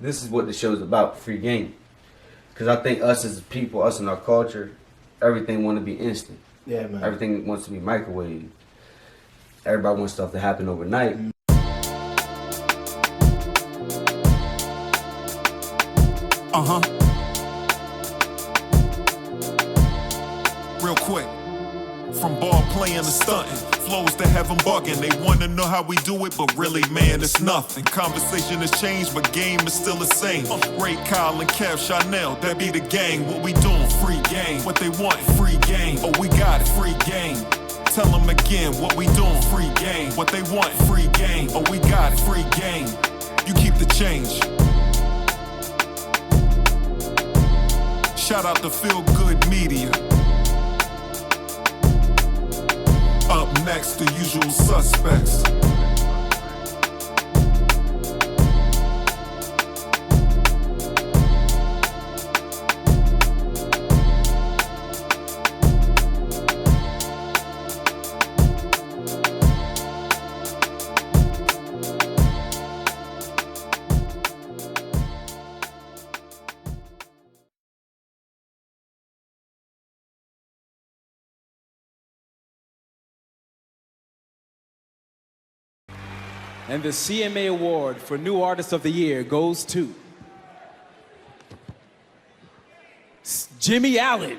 this is what the show's about, free game. Because I think us as people, us in our culture, everything want to be instant. Yeah, man. Everything wants to be microwave. Everybody wants stuff to happen overnight. Real quick. From ball playing to stunting, flows to have them bugging. They wanna know how we do it, but really, man, it's nothing. Conversation has changed, but game is still the same. Ray, Kyle, and Kev, Chanel, that be the gang. What we doing? Free game. What they want? Free game. Oh, we got it. Free game. Tell them again, what we doing? Free game. What they want? Free game. Oh, we got it. Free game. You keep the change. Shout out to Feel Good Media. Up next, the usual suspects. And the CMA Award for New Artist of the Year goes to Jimmie Allen.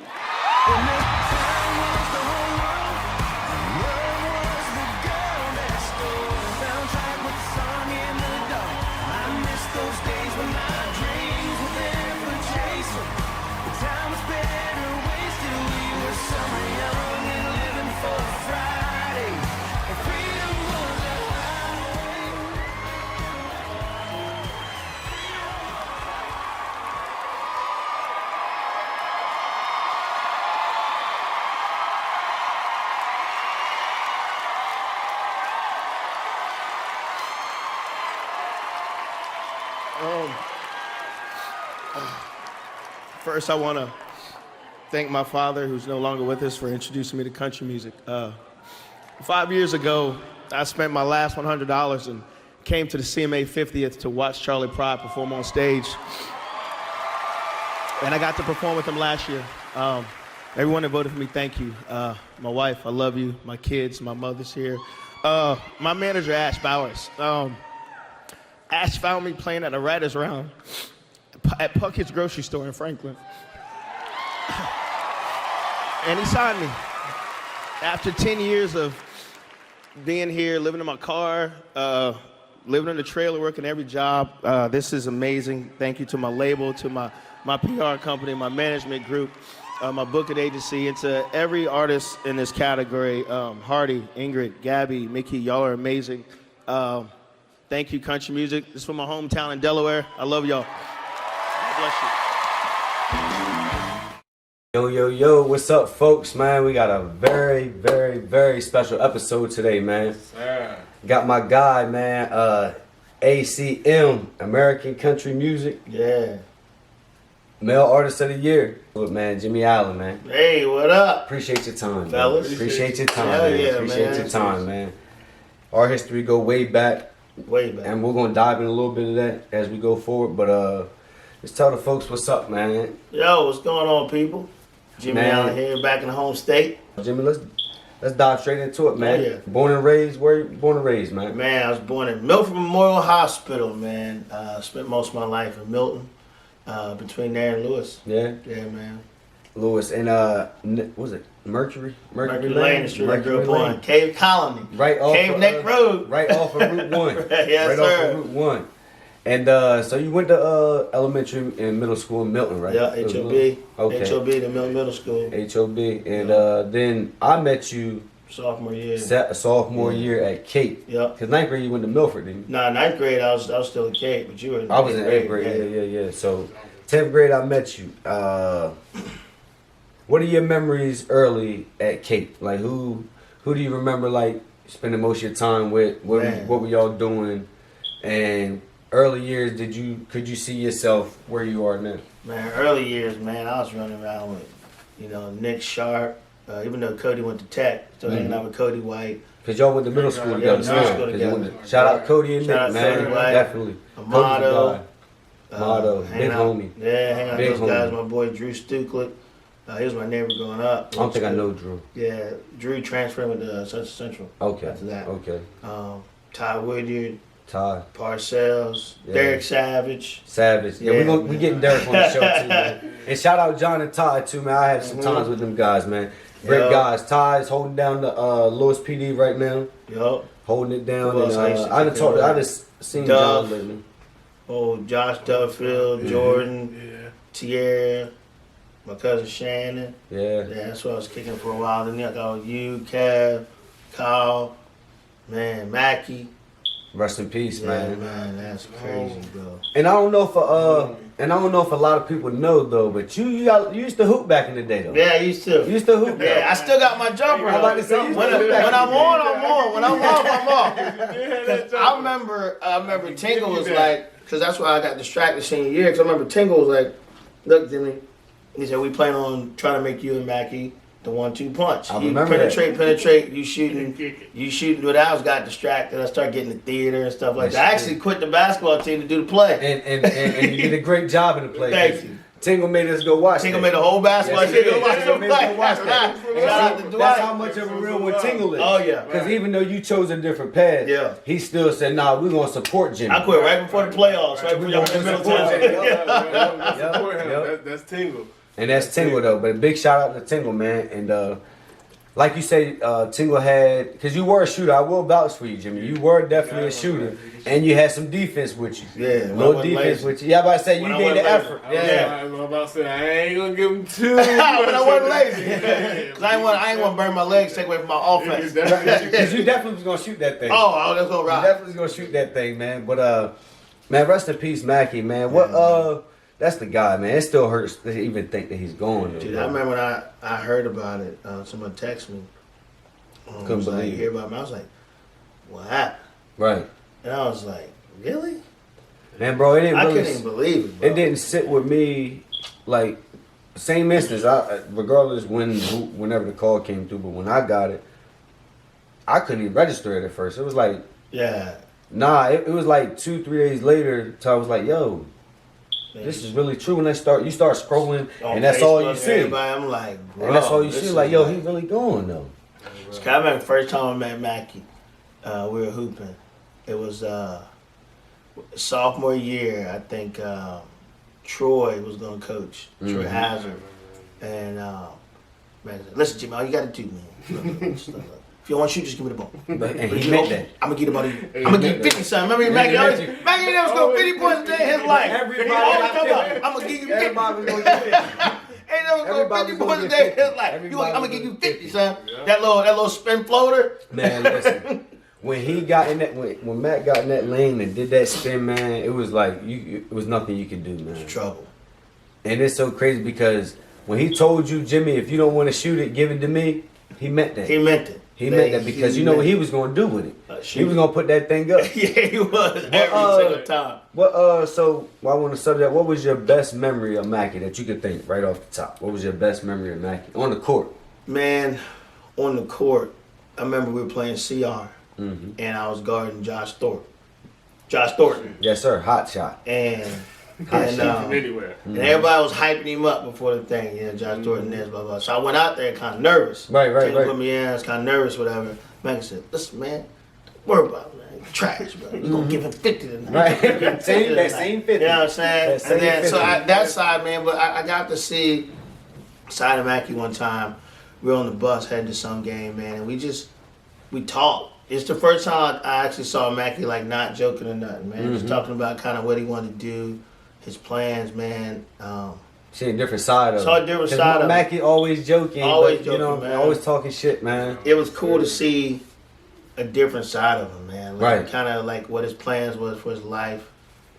First, I want to thank my father, who's no longer with us, for introducing me to country music. 5 years ago, I spent my last $100 and came to the CMA 50th to watch Charlie Pride perform on stage. And I got to perform with him last year. Everyone that voted for me, thank you. My wife, I love you. My kids, my mother's here. My manager, Ash Bowers. Ash found me playing at a Writers Round at Puckett's grocery store in Franklin. And he signed me. After 10 years of being here, living in my car, living in the trailer, working every job, this is amazing. Thank you to my label, to my PR company, my management group, my booking agency, and to every artist in this category. Hardy, Ingrid, Gabby, Mickey, y'all are amazing. Thank you, country music. This is from my hometown in Delaware. I love y'all. God bless you. Yo, what's up, folks, man? We got a very, very, very special episode today, man. Sir. Got my guy, man, ACM, American Country Music. Yeah. Male Artist of the Year. Look, man, Jimmie Allen, man. Hey, what up? Appreciate your time, Fellas. man. Appreciate your time, Hell man. yeah, Appreciate man. your time, man. Our history go way back. Way back. And we're going to dive in a little bit of that as we go forward. But just tell the folks what's up, man. Yo, what's going on, people? Jimmie Allen here, back in the home state. Jimmie, let's dive straight into it, man. Oh, yeah. Born and raised, where you born and raised, man? Man, I was born in Milford Memorial Hospital, man. Spent most of my life in Milton, between there and Lewis. Yeah? Yeah, man. Lewis. And, what was it? Mercury Lane, Street, I grew up Lane. on. Cave Colony. Right off Cave Neck Road. Right off of Route 1. Yes, right sir. off of Route 1. And so you went to elementary and middle school in Milton, right? Yeah, HOB. Okay. HOB, the Milton Middle School. HOB. And then I met you Sophomore year. sophomore year at Cape. Yeah. Because 9th grade you went to Milford, didn't you? Nah, 9th grade I was still at Cape, but you were in I was in 8th grade. Yeah. So 10th grade I met you. What are your memories early at Cape? Like who do you remember like spending most of your time with? What were y'all doing? And early years, could you see yourself where you are now? Man, early years, man, I was running around with, Nick Sharp. Even though Cody went to Tech, still hanging out with Cody White. Because y'all went to middle school together. Middle school together. Shout out Cody and Shout Nick, out man. Cody White, Definitely. Amato, Motto, big homie. Yeah, hang out Big with those guys. homie. My boy Drew Stuklik. He was my neighbor growing up. I don't think I know Drew. Yeah, Drew transferred with Central. Okay. After that. Okay. Ty Woodyard, Ty. Parcells, Yeah. Derek Savage. Savage. Yeah, Yeah, we getting Derek on the show too, man. And shout out John and Ty too, man. I had some times with them guys, man. Great Yeah. guys. Ty's holding down the Lewis PD right now. Yup. Holding it down. Who else I And, used to I done kick talked. it I with? just seen Duff. John lately. Oh, Josh Duffield, Jordan, Tierra, my cousin Shannon. Yeah. Yeah, that's what I was kicking for a while. Then I got you, Kev, Kyle, man, Mackey. Rest in peace, Yeah, man. man, that's crazy, bro. And I don't know if a lot of people know though, but you used to hoop back in the day though. Yeah, I used to. You used to hoop. Yeah, I still got my jumper. I'm about to say, when I'm on, I'm on. When I'm off, I'm off. 'Cause I remember Tingle was like, because that's why I got distracted senior year. Because I remember Tingle was like, "Look, Jimmie," he said, "We plan on trying to make you and Mackey the 1-2 punch. I You remember penetrate. You shooting. But I was got distracted. I started getting the theater and stuff like Yes, that. I you actually did. quit the basketball team to do the play. And you did a great job in the play. Thank you. Tingle made us go watch. Tingle that. made the whole basketball Yes, he team did. go watch the Tingle made us play. go watch that. Shout out to That's Dwight. how much of a real one Tingle is. Oh yeah. Because even though you chose a different path, Yeah. he still said, "Nah, we're gonna support Jimmie." I quit right before the playoffs. Right before y'all went to Middletown. That's Tingle. And that's Tingle though. But a big shout out to Tingle, man. And like you say, Tingle had, because you were a shooter. I will vouch for you, Jimmie. You were definitely a shooter, and you had some defense with you. Yeah, when I little wasn't defense lazy. with you. Yeah, I'm about to say you When I gave the wasn't effort. lazy. Yeah. I'm about to say I ain't gonna give him two. When I wasn't lazy. Cause I ain't want to burn my legs, take away from my offense. Because you definitely was gonna shoot that thing. Oh, that's gonna You rock. definitely was gonna shoot that thing, man. But man, rest in peace, Mackey, man. What that's the guy, man. It still hurts to even think that he's gone. Though, Dude, bro. I remember when I heard about it. Someone texted me. Couldn't was like, believe it. hear about me. I was like, what happened? Right. And I was like, really? Man, bro, it didn't I really couldn't even believe it, bro. it didn't sit with me like same instance. Regardless whenever the call came through, but when I got it, I couldn't even register it at first. It was like, Yeah. nah, it was like 2-3 days later till I was like, yo, this is really true. When you start scrolling, On and that's all you Facebook, see. Everybody, I'm like, bro. And that's all you this see. is Like, yo, he really gone though. I remember the first time I met Mackey, we were hooping. It was sophomore year. I think Troy was going to coach, Troy Hazard. And man said, listen, Jimmie, all you got to do, man. If you don't want to shoot, just give me the ball. And he meant that. I'm going to get the ball to you. I'm going to give you 50, son. Remember Mackey? Mackey never scored 50 points a day in his life. Everybody He always got come up, 50. I'm going to give you 50. Everybody was gonna get 50. Ain't never scored Everybody 50 was points a gonna day get in his life. Everybody I'm going was to give you gonna get 50, son. That little spin floater. Man, listen. When he got in that, when Matt got in that lane and did that spin, man, it was like it was nothing you could do, man. Trouble. And it's so crazy because when he told you, Jimmie, if you don't want to shoot it, give it to me. He meant that. He meant it. He meant that because you know what he was going to do with it. He was going to put that thing up. Yeah, he was every single time. Well, so while we're on the subject, what was your best memory of Mackey that you could think right off the top? What was your best memory of Mackey on the court? Man, on the court, I remember we were playing CR, and I was guarding Josh Thornton. Yes, sir. Hot shot. And From anywhere. and everybody was hyping him up before the thing. You know, Josh Thornton is, blah, blah. So I went out there kind of nervous. Right. Put me in, I was kind of nervous, whatever. Man said, listen, man, don't worry about it, man. You're trash, bro. You're going to give him 50 tonight. Right. You're gonna give him 50 That tonight. same 50. You know what I'm saying? That same And then, 50. that side, man, but I got to see side of Mackey one time. We were on the bus heading to some game, man, and we talked. It's the first time I actually saw Mackey like not joking or nothing, man. Just talking about kind of what he wanted to do, his plans, man. See a different side of it. Saw a different 'Cause side of it. Mackey always joking. Always but, you know, joking, man. always talking shit, man. It was cool to see a different side of him, man. Like, Right. kind of like what his plans was for his life.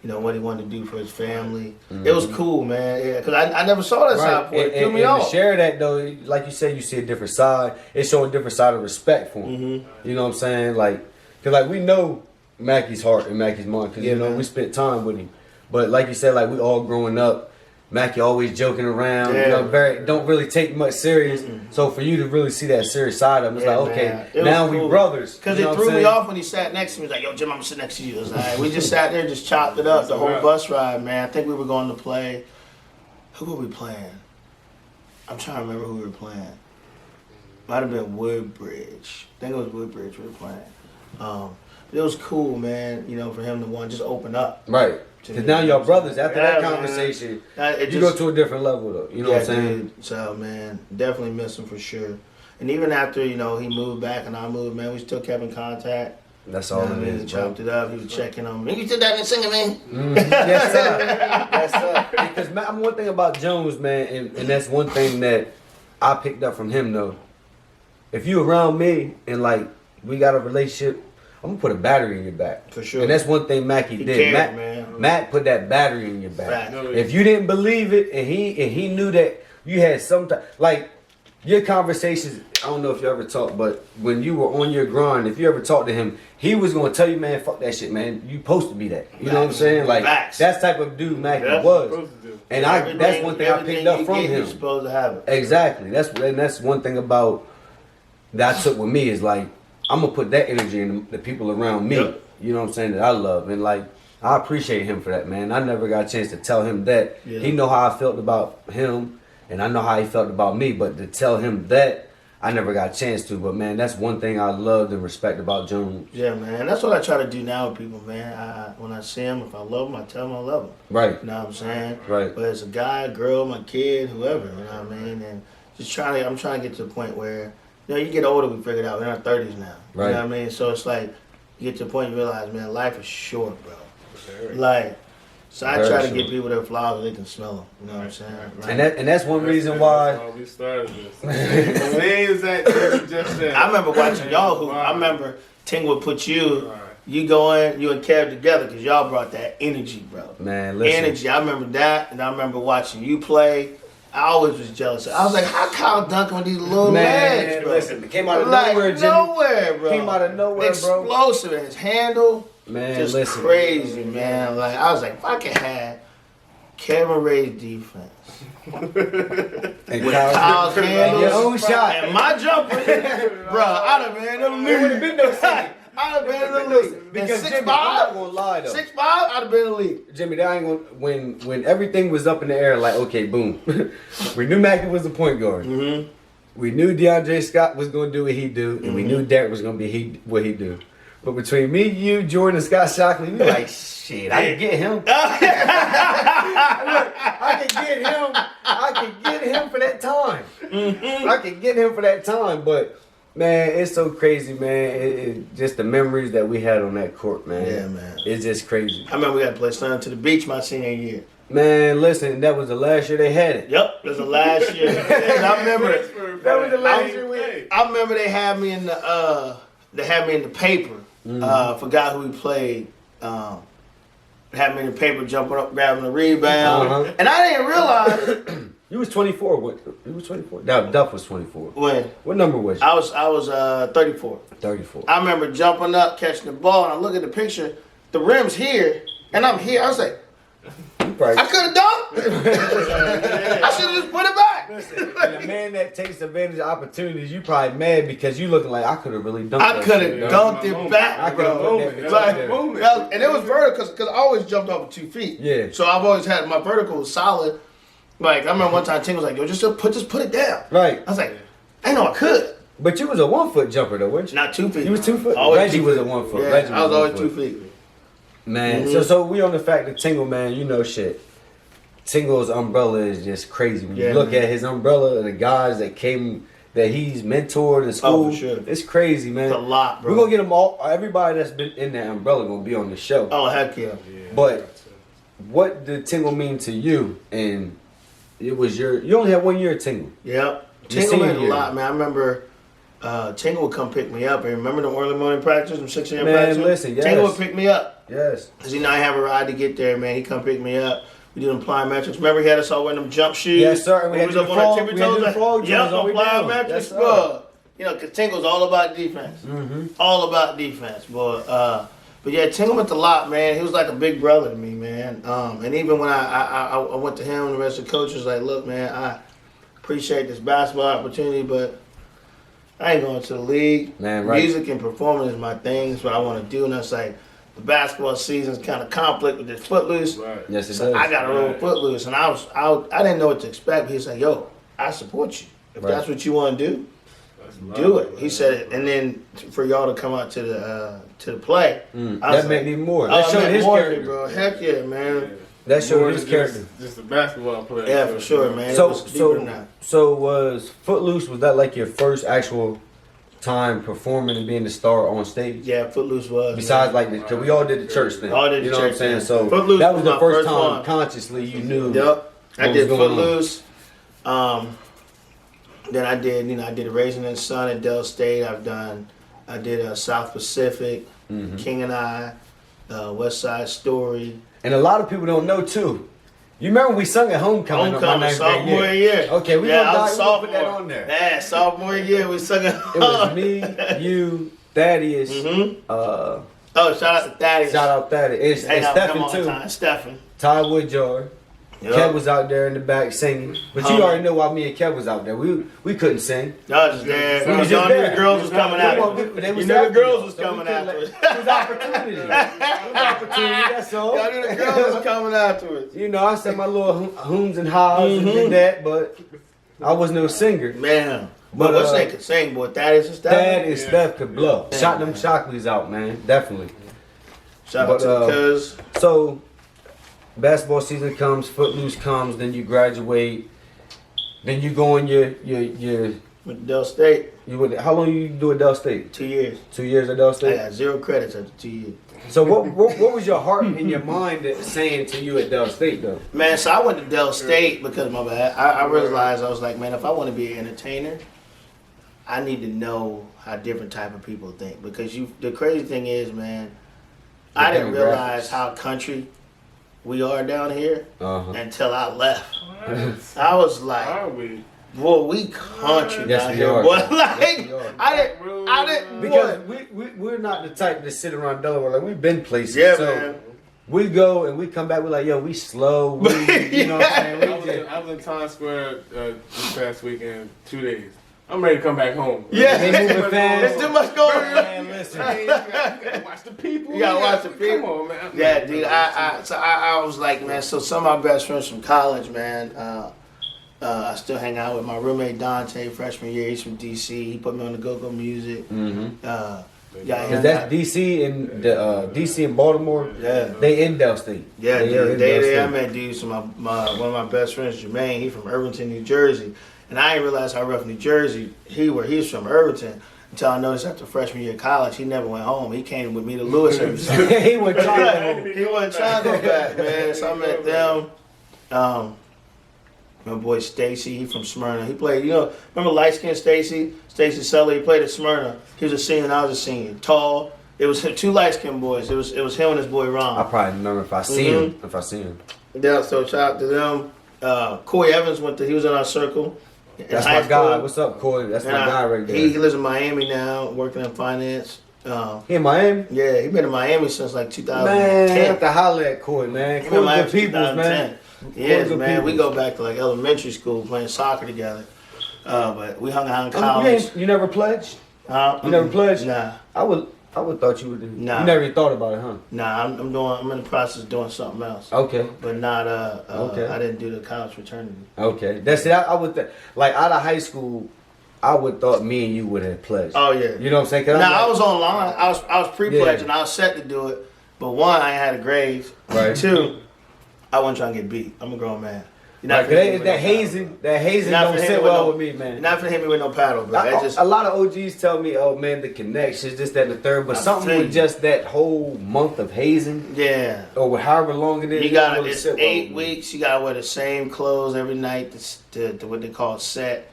You know, what he wanted to do for his family. It was cool, man. Yeah, because I never saw that side before. It threw me and off. to share that though, like you said, you see a different side. It showed a different side of respect for him. Mm-hmm. You know what I'm saying? Like, cause like we know Mackey's heart and Mackey's mind, cause Yeah, you know man. we spent time with him. But like you said, like we all growing up, Mackey always joking around, Yeah. you know, don't really take much serious. So for you to really see that serious side of him, it's Yeah, like, okay, man. It now was we cool. brothers. Because you know it what threw I'm me saying? off when he sat next to me. He's like, yo, Jim, I'm sitting next to you. I was like, we just sat there, just chopped it up the whole bus ride, man. I think we were going to play. Who were we playing? I'm trying to remember who we were playing. Might have been Woodbridge. I think it was Woodbridge we were playing. It was cool, man, you know, for him to just open up. Right. Because now y'all brothers. After that Yeah, conversation, man. you go to a different level, though. You know what I'm saying? Dude. So, man, definitely miss him for sure. And even after, you know, he moved back and I moved, man, we still kept in contact. That's all it He is, bro. chopped it up. He was checking on me. You did that and singing, man. Yes, sir. Yes, sir. Because one thing about Jones, man, and that's one thing that I picked up from him, though. If you around me and, like, we got a relationship, I'm going to put a battery in your back. For sure. And that's one thing Mackey did. Cared, man. Matt put that battery in your back. Right. If you didn't believe it and he knew that you had some type, like, your conversations, I don't know if you ever talked, but when you were on your grind, if you ever talked to him, he was going to tell you, man, fuck that shit, man. You supposed to be that. You know what I'm saying? Like, Facts. that's type of dude Mackey That's was. And that's one thing I picked up from him. You're supposed to have it. Exactly. That's one thing about that I took with me is like, I'm going to put that energy in the people around me. Yep. You know what I'm saying? That I love. And like, I appreciate him for that, man. I never got a chance to tell him that. Yeah. He know how I felt about him, and I know how he felt about me. But to tell him that, I never got a chance to. But man, that's one thing I loved and respect about Jones. Yeah, man. That's what I try to do now with people, man. When I see them, if I love them, I tell them I love them. Right. You know what I'm saying? Right. But it's a guy, girl, my kid, whoever, you know what I mean? And just I'm trying to get to the point where, you know, you get older, we figure it out. We're in our 30s now. Right. You know what I mean? So it's like, you get to the point you realize, man, life is short, bro. Like, so I Very try to short. give people their flowers so they can smell them. You know what I'm saying? Like, And that's one reason why. We started this. The names that you just said. I remember watching y'all hoop. I remember Ting would put you and Kev together because y'all brought that energy, bro. Man, listen. Energy. I remember that, and I remember watching you play. I always was jealous. I was like, how Kyle dunking with these little legs, bro? Listen, it came out of Like, nowhere, Jimmie. nowhere, bro. Came out of nowhere, bro. Explosive, and his handle, Man, just listen. crazy, man. Like, I was like, if I could have Kevin Ray's defense And with Kyle's- Kyle's handles your own shot. and my jumper, bro, I'd have been in the league. It would have been no second. I'd have been in the league. Because And Jimmie, I'm not 6'5", gonna lie though. 6'5", I'd have been in the league. Jimmie, that ain't gonna, when everything was up in the air, like, okay, boom. We knew Mackey was the point guard. Mm-hmm. We knew DeAndre Scott was gonna do what he do, and we knew Derek was gonna be what he do. But between me, you, Jordan, and Scott Shockley, we like, shit, I can get him. Look, I can get him for that time. I can get him for that time, but man, it's so crazy, man. It just the memories that we had on that court, man. Yeah, man. It's just crazy. I remember we got to play Sun to the Beach my senior year. Man, listen, that was the last year they had it. Yep, it was the last year. And I remember That was the last year we I remember they had me in the paper. Forgot who we played. Had me in the paper, jumping up, grabbing the rebound, Uh-huh. and I didn't realize You was 24. What? You was 24. No, Duff was 24. when What number was you? I was 34. 34. I remember jumping up, catching the ball, and I look at the picture. The rim's here, and I'm here. I was like, Right. I could have dunked. I should have just put it back. And the man that takes advantage of opportunities, you probably mad because you looking like I could have really dunked. I that could shit, have yo. dunked it I back, could've bro. put that bitch Like, up there. that- and it was vertical because I always jumped off with 2 feet. Yeah. So I've always had my vertical was solid. Like I remember one time Ting was like, "Yo, just put it down." Right. I was like, "I know I could." But you was a 1 foot jumper though, weren't you? Not 2 feet. You was 2 foot. Always Reggie 2 was feet. a 1 foot. Yeah, Reggie I was 1 always foot. 2 feet. Man, Mhm. so we on the fact that Tingle, man, you know shit. Tingle's umbrella is just crazy. When Yeah, you look man. at his umbrella and the guys that he's mentored in school, for sure. it's crazy, man. It's a lot, bro. We're gonna get them all. Everybody that's been in that umbrella gonna be on the show. Oh heck yeah. But what did Tingle mean to you? And it was you only had 1 year of Tingle. Yep. Your Tingle senior meant a year. lot, man. I remember Tingle would come pick me up. And remember the early morning practice, them 6 a.m. Man, practice? listen, yes. Tingle would pick me up. Yes. Because he know I have a ride to get there, man. He come pick me up. We do them plyometrics. Remember he had us all wearing them jump shoes? Yes, sir. And we had was to up do on our frog- tippy we had to toes. do frog Yep, jumps all on the way down. plyometrics, Yes, sir. bro. You know, because Tingle's all about defense. Mm-hmm. All about defense, boy. But yeah, Tingle meant a lot, man. He was like a big brother to me, man. And even when I went to him and the rest of the coaches, like, look, man, I appreciate this basketball opportunity, but I ain't going to the league. Man, right. Music and performing is my thing. It's what I want to do. And it's like the basketball season's kind of conflict with this Footloose. Right. Yes, it So does. I got to roll with Footloose. And I didn't know what to expect. But he said, yo, I support you. If Right. that's what you want to do, That's do love, it. man. He said it. And then for y'all to come out to the play, I was That meant even more. That oh, showed man, his more, character. bro. Heck yeah, man. That showed More his than character. Just a basketball player. Yeah, for sure, man. It So, was deeper than that. was Footloose, was that like your first actual time performing and being the star on stage? Yeah, Footloose was. Besides, man. like, because we all did the church thing. All did the you know what I'm church saying? thing. So Footloose that was was the my first first time one. consciously you knew. Yep. I what did was going on. Footloose. Then I did Raisin and Sun at Del State. I did South Pacific, Mm-hmm. King and I, West Side Story. And a lot of people don't know too. You remember we sung at homecoming, on my Homecoming, ninth grade sophomore year. Okay, we yeah, gonna, I was we gonna put that sophomore. on there. Yeah, sophomore year we sung. It was me, you, Thaddeus. Mhm. Uh, Oh, shout out to Thaddeus. shout out Thaddeus and Hang out with him Stephen all the too. time. Stephen. Ty Woodjar. Yep. Kev was out there in the back singing, but you Homie. already know why me and Kev was out there. We couldn't sing. Y'all just there. We was Y'all just knew there. the girls was coming Come after on, us. they You was knew the after girls y'all, was so we coming couldn't after us. It was opportunity. It was opportunity. That's all. Y'all knew the girls was coming after us. You know, I said my little hoons and haws and did that, but I was no singer. Man. But, But what's they could sing, boy? Thaddeus and Stephen. Thad and Steph could blow. Yeah, Shot them man. Shockleys out, man. Definitely. Shout But, out to the cuz. So, basketball season comes, Footloose comes, then you graduate, then you go on your With Del State, how long you do at Del State? 2 years. 2 years at Del I State? got 0 credits after 2 years. So what was your heart and your mind that saying to you at Del State though? Man, so I went to Del State because my bad. I realized I was like, man, if I want to be an entertainer, I need to know how different type of people think. Because the crazy thing is, man, I didn't demographics. realize how country we are down here Uh-huh. until I left. I was like, Are we? boy, we country Yes, down we here, are. boy. Yes, Like, we are. I didn't, Because boy. we're not the type to sit around Delaware. Like we've been places. Yeah, so man. we go and we come back. We're like, yo, we slow. We, you know what I'm saying? We just, I was in Times Square this past weekend, 2 days. I'm ready to come back home. Yeah, They moving fast. there's too much going on. man, listen. You gotta watch the people. You gotta watch the people. Come on, man. Yeah, dude. I was like, man. So some of my best friends from college, man. I still hang out with my roommate Dante, freshman year. He's from DC. He put me on the go-go music. Yeah, Cause that's DC and DC and Baltimore. Yeah. They in Del State. Yeah, They are in dude. Del I State. met dudes from one of my best friends, Jermaine. He's from Irvington, New Jersey, and I didn't realize how rough New Jersey he's from Irvington. Until I noticed after freshman year of college, he never went home. He came with me to Lewis every summer. He was trying to. He wasn't trying to go back, man. So I met them. My boy Stacy, he from Smyrna. He played, remember light skinned Stacy Sully? He played at Smyrna. He was a senior and I was a senior. Tall. It was two light skinned boys. It was him and his boy I Ron. probably remember if I see him. If I see him. Yeah, so shout out to them. Corey Evans he was in our circle. in That's high my guy. school. What's up, Corey? That's my And guy right there. He lives in Miami now, working in finance. He in Miami? Yeah, he been in Miami since like 2010. Man, I have to holler at Corey, man. He been in Corey Miami good since peoples, man. 2010. Yes, good man. We peoples. go back to like elementary school playing soccer together. But we hung out in You, college. you never pledged? Uh, You never pledged? Nah, I would thought you would. Nah. You never even thought about it, huh? nah. I'm in the process of doing something else. Okay. But not Okay. I didn't do the college fraternity. Okay. That's it. I would like out of high school, I would thought me and you would have pledged. Oh yeah. You know what I'm saying? 'Cause I'm Now like- I was online. I was pre-pledged Yeah. and I was set to do it. But one, I ain't had a grade. Right. Two, I wasn't trying to get beat. I'm a grown man. You're Like, finna hit me with that no hazing, that hazing You're not don't finna hit sit me with well no- with me, man. You're not finna hit me with no paddle, bro. It just A lot of OGs tell me, "Oh man, the connections, this, that, and the third." But I something tell with you. just that whole month of hazing, yeah. or however long it is, You it got don't really it's sit well 8 with me. weeks. You gotta wear the same clothes every night to what they call set.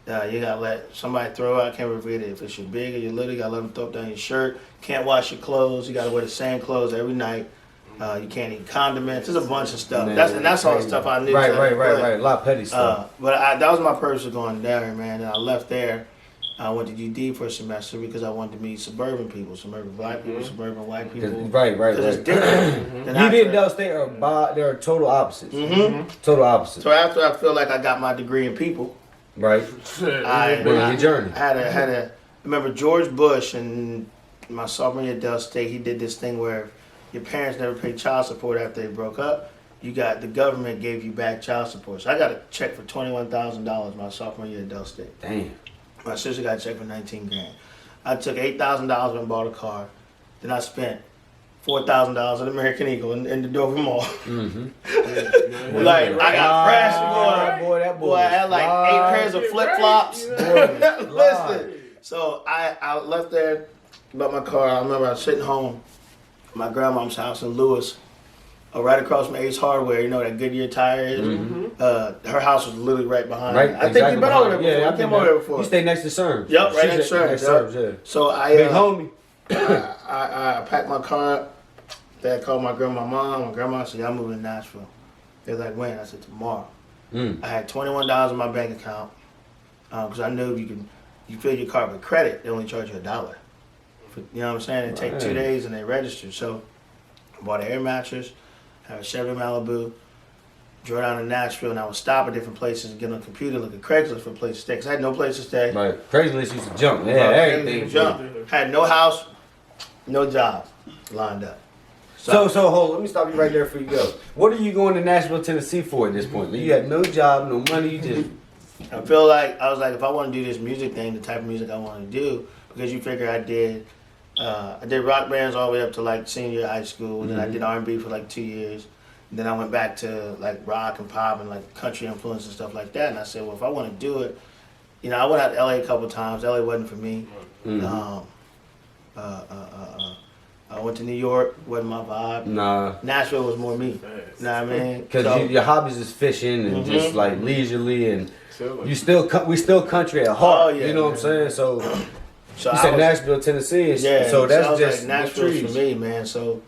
You gotta let somebody throw out. I can't remember if it's your big or your little. You gotta let them throw up down your shirt. Can't wash your clothes. You gotta wear the same clothes every night. You can't eat condiments. There's a bunch of stuff. Man, That's all the crazy. stuff I knew. Right. But, A lot of petty stuff. but that was my purpose of going to Derry, man. And I left there. I went to UD for a semester because I wanted to meet suburban people, suburban black people, suburban white people. Right. Because it's different. You did Del State they're total opposites. Total opposites. So after I feel like I got my degree in people, Right. I your journey. had a remember George Bush and my sophomore year at Del State, he did this thing where your parents never paid child support after they broke up. The government gave you back child support. So I got a check for $21,000 my sophomore year at Del State. Damn. My sister got a check for $19,000. I took $8,000 and bought a car. Then I spent $4,000 at American Eagle in the Dover Mall. Like I got fresh boy. I had like 8 pairs of flip flops. Listen. So I left there, bought my car. I remember I was sitting home at my grandmom's house in Lewis, right across from Ace Hardware. You know where that Goodyear tire is. Her house was literally right behind. Right. Me. I think you've been over there before. Yeah, I came over there before. You stayed next to CERN. Yep, right next to CERN. Yeah. So I Big homie. I packed my car up. Dad called my mom. My grandma said, "I'm moving to Nashville." They're like, "When?" I said, "Tomorrow." I had $21 in my bank account because I knew if you fill your card with credit, they only charge you $1. You know what I'm saying? It take 2 days and they register. So I bought an air mattress, had a Chevy Malibu, drove down to Nashville, and I would stop at different places and get on the computer, look at Craigslist for a place to stay. Because I had no place to stay. Right. Craigslist used to jump. Yeah, everything. Jump. Had no house, no job lined up. So hold on, let me stop you right there before you go. What are you going to Nashville, Tennessee for at this point? You had no job, no money, you just... I feel like, I was like, if I want to do this music thing, the type of music I want to do, because you figure I did rock bands all the way up to like senior high school, and then I did R&B for like 2 years. And then I went back to like rock and pop and like country influence and stuff like that. And I said, well, if I want to do it, I went out to LA a couple of times. LA wasn't for me. I went to New York, wasn't my vibe. Nah. Nashville was more me. You know what I mean? Because your hobbies is fishing and just like leisurely, and we still country at heart. You know what I'm saying? So you said Nashville, Tennessee. So that's I was just like, Nashville's for me, man. So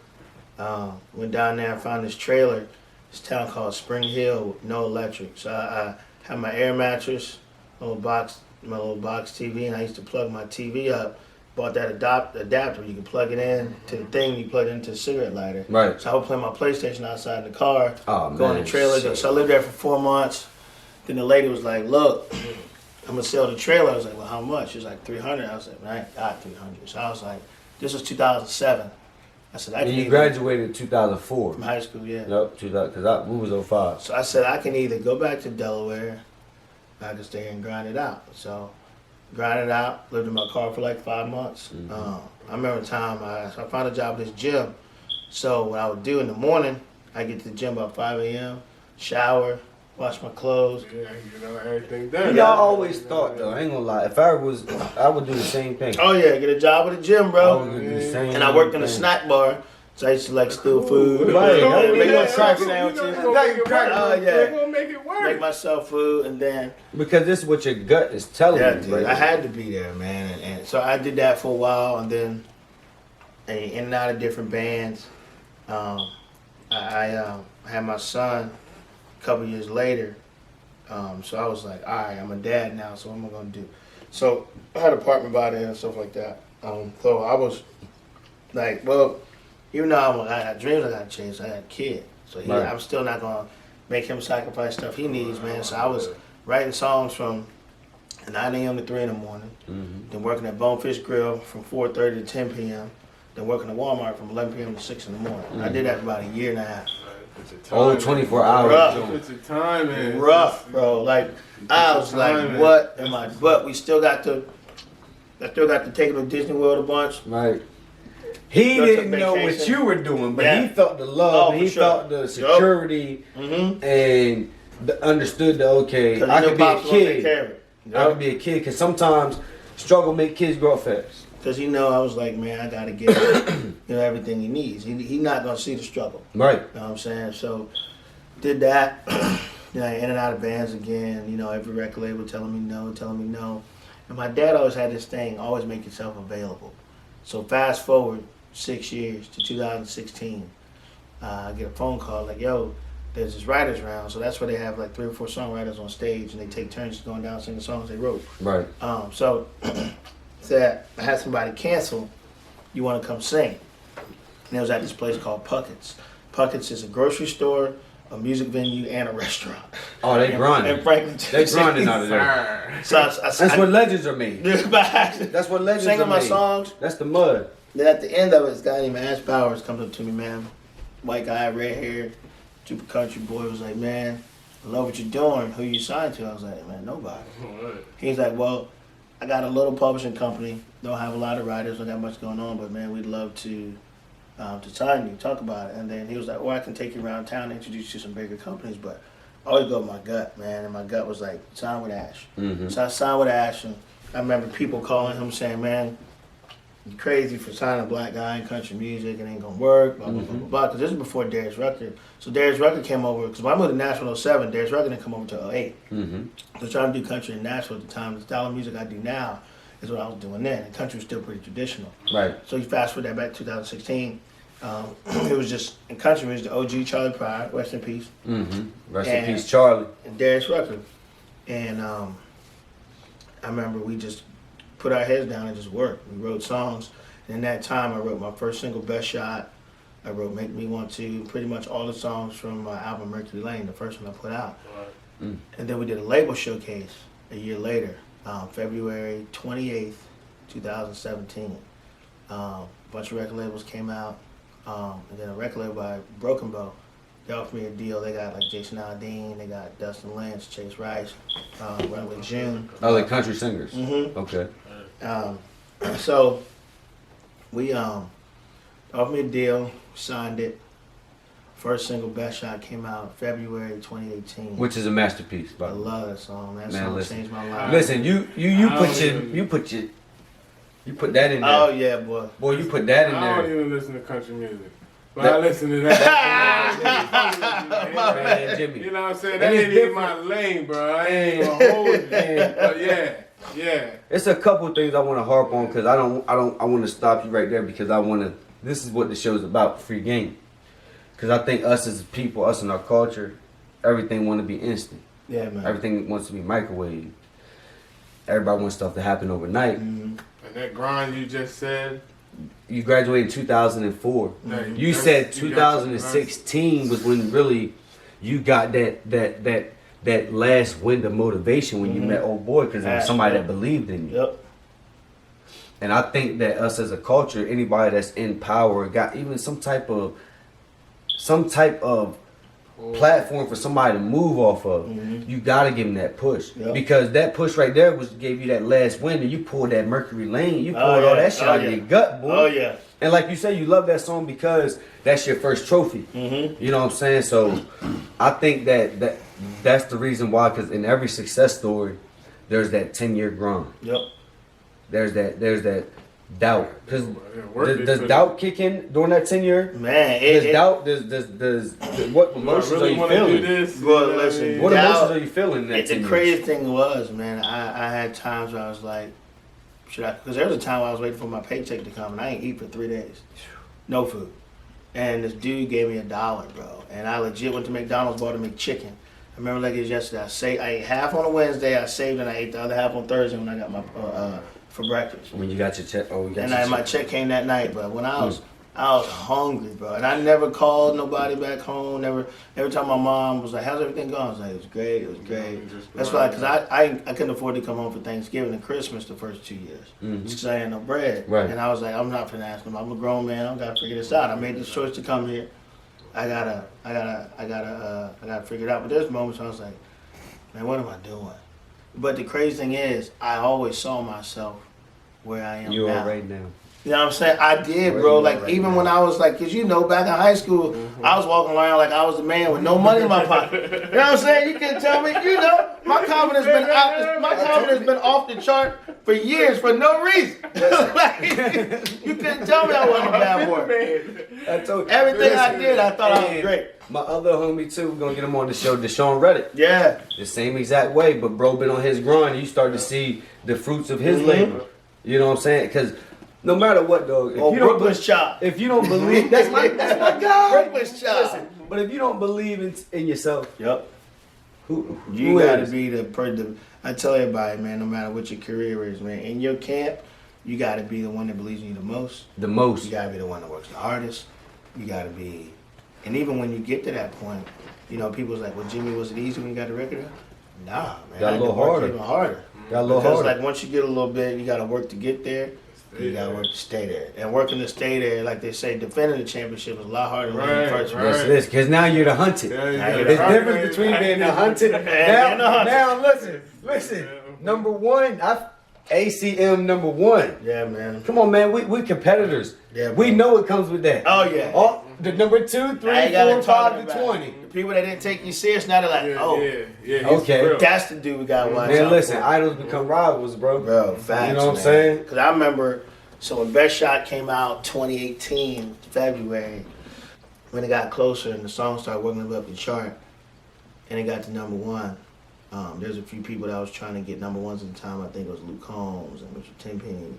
went down there and found this trailer, this town called Spring Hill with no electric. So I had my air mattress, my little box TV, and I used to plug my TV up. Bought that adapter. You can plug it in to the thing. You plug it into a cigarette lighter. Right. So I would play my PlayStation outside in the car. Go in the trailer. So I lived there for 4 months. Then the lady was like, "Look, I'm gonna sell the trailer." I was like, "Well, how much?" She was like, $300. I was like, "I ain't got $300." So I was like, "This was 2007." I said, "I can." You graduated in 2004 from high school, yeah. Yep, 2000. Because we was 05. So I said, I can either go back to Delaware, or I can stay here and grind it out. So. Grinded out, lived in my car for like 5 months. I remember a time I found a job at this gym. So what I would do in the morning, I get to the gym about 5 a.m., shower, wash my clothes. Yeah, everything done. I always thought though, I ain't gonna lie, if I would do the same thing. Oh yeah, get a job at the gym, bro. I would do the same and I worked in a snack bar. So I used to like steal food. Make myself sandwiches. Make it work. Make myself food and then. Because this is what your gut is telling you. Dude, I had to be there, man. And so I did that for a while, and then in and out of different bands. I had my son a couple years later. So I was like, all right, I'm a dad now, so what am I going to do? So I had an apartment by there and stuff like that. So I was like, well, even though I had dreams I got to chase, I had a kid. So I'm still not going to make him sacrifice stuff he needs, man. So I was writing songs from 9 a.m. to 3 in the morning, then working at Bonefish Grill from 4:30 to 10 p.m., then working at Walmart from 11 p.m. to 6 in the morning. I did that for about a year and a half. Oh, 24 hours. Rough. It's a time, man. Rough, bro. Like, I was like, what am I? But I still got to take him to Disney World a bunch. Right. He didn't know what you were doing, but he felt the love, and he felt the security, and understood the I could be a kid. I could be a kid, because sometimes struggle make kids grow up fast. Because I was like, man, I got to get him, everything he needs. He's not going to see the struggle. Right. You know what I'm saying? So, did that. In and out of bands again. Every record label telling me no. And my dad always had this thing, always make yourself available. So fast forward 6 years to 2016, I get a phone call like, yo, there's this writers round, so that's where they have like 3 or 4 songwriters on stage, and they take turns going down singing songs they wrote. Right. So said I had somebody cancel. You want to come sing? And it was at this place called Puckett's. Puckett's is a grocery store, a music venue, and a restaurant. Oh, they grinding. And Franklin, They grinding out of there. So That's what legends are made. That's That's what legends singing are my made. songs. That's the mud. Then at the end of it, this guy named Ash Powers comes up to me, man. White guy, red hair, super country boy. Was like, man, I love what you're doing. Who you signed to? I was like, man, nobody. He's like, well, I got a little publishing company. Don't have a lot of writers. Don't got much going on, but man, we'd love to sign you. Talk about it. And then he was like, well, I can take you around town and introduce you to some bigger companies, but I always go with my gut, man. And my gut was like, sign with Ash. Mm-hmm. So I signed with Ash, and I remember people calling him saying, man, you crazy for signing a black guy in country music. It ain't gonna work, blah, blah, blah, blah, blah. Because this is before Darius Rucker. So Darius Rucker came over, because when I moved to Nashville in 07, Darius Rucker didn't come over until 08. Mm-hmm. So trying to do country in Nashville at the time, the style of music I do now is what I was doing then. And country was still pretty traditional. Right. So you fast forward that back to 2016. It was just, in country music, the OG Charlie Pryor, rest in peace. Mm-hmm. Rest in And- peace, Charlie. And Darius Rucker. And I remember we just put our heads down and just worked. We wrote songs. And in that time, I wrote my first single, Best Shot. I wrote Make Me Want To, pretty much all the songs from my album Mercury Lane, the first one I put out. Mm. And then we did a label showcase a year later, February 28th, 2017. A bunch of record labels came out. And then a record label by Broken Bow, they offered me a deal. They got like Jason Aldean, they got Dustin Lynch, Chase Rice, Runaway June. Oh, like country singers. Mm-hmm. Okay. So we offered me a deal, signed it. First single, Best Shot, came out February 2018. Which is a masterpiece, by I the way. love that song. That Man, song listen. changed my life. Listen, you put that in there. Oh yeah, boy. Boy, you put that in I don't there. even listen to country music. But I listen to that. Man, Jimmie. You know what I'm saying? And That it's ain't even my lane, bro. I ain't gonna hold it. But yeah. It's a couple of things I want to harp on because I want to stop you right there because this is what the show's about, free game. Because I think us as people, us in our culture, everything want to be instant. Yeah, man. Everything wants to be microwaved. Everybody wants stuff to happen overnight. Mm-hmm. And that grind you just said. You graduated in 2004. Mm-hmm. You said 2016 was when really you got that last wind of motivation when you met old boy because there was somebody that believed in you. Yep. And I think that us as a culture, anybody that's in power, got even some type of platform for somebody to move off of. Mm-hmm. You got to give them that push Yep. because that push right there gave you that last win, and you pulled that Mercury Lane. You pulled all that shit out of your gut, boy. Oh yeah. And like you say, you love that song because that's your first trophy. Mm-hmm. You know what I'm saying? So I think that's the reason why. Because in every success story, there's that 10-year grind. Yep. There's that doubt. Because work does it doubt kick in during that 10-year? Man, Does doubt? Does what emotions are you feeling? Well, listen, What doubt- emotions are you feeling in that 10 The years? craziest thing was, man, I had times where I was like, should I? Because there was a time I was waiting for my paycheck to come and I ain't eat for 3 days. No food. And this dude gave me $1, bro. And I legit went to McDonald's, bought a McChicken. I remember like it was yesterday. I ate half on a Wednesday, I saved, and I ate the other half on Thursday when I got my for breakfast. When you got your check, My check came that night, bro. When I was hungry, bro, and I never called nobody back home. Every time my mom was like, "How's everything going?" I was like, "It was great. It was great." That's why, because I couldn't afford to come home for Thanksgiving and Christmas the first 2 years, just because I had no bread. Right. And I was like, I'm not finna ask them. I'm a grown man. I gotta figure this out. I made this choice to come here. I gotta figure it out. But there's moments where I was like, man, what am I doing? But the crazy thing is, I always saw myself where I am You now. are right now. You know what I'm saying? I did, bro. Like, even when I was like, because you know, back in high school, I was walking around like I was the man with no money in my pocket. You know what I'm saying? You can tell me, you know, my confidence been off the chart for years for no reason. Like, you couldn't tell me I wasn't a bad boy. I told you. Everything I did, I thought I was great. My other homie too, we're gonna get him on the show, Deshaun Reddick. Yeah. The same exact way, but bro been on his grind. You start to see the fruits of his labor. You know what I'm saying? Because no matter what, dog, if you don't Brooklyn's Chop. if you don't believe, that's my guy. Brooklyn's Chop. But if you don't believe in yourself, Yep. who You gotta is? be the. I tell everybody, man, no matter what your career is, man, in your camp, you gotta be the one that believes in you the most. The most. You gotta be the one that works the hardest. You gotta be, and even when you get to that point, you know, people's like, "Well, Jimmie, was it easy when you got the record?" Nah, man, Got a I had to little work harder. even harder. Got a little Because harder. like once you get a little bit, you gotta work to get there. You gotta work to stay there, and working to stay there, like they say, defending the championship is a lot harder than winning the first one. Yes, it is. Because now you're the hunted. Yeah, Now yeah. you're There's the difference between being the hunted. and the hunted. Now, listen. Number one, ACM number one. Yeah, man. Come on, man. We competitors. Yeah, we bro. know it comes with that. Oh yeah. Oh, the number 2, 3, I ain't gotta 4, talk 5 to about 20. it. The people that didn't take you serious now they're like, Yeah, oh, yeah. Okay. Real. that's the dude we got watch Man, out listen, for. idols become rivals, bro. Bro, facts. You know what I'm man. saying? Because I remember, so when Best Shot came out 2018, February, when it got closer and the song started working up the chart, and it got to number one, there's a few people that was trying to get number ones at the time. I think it was Luke Combs and Richard Tenpenny,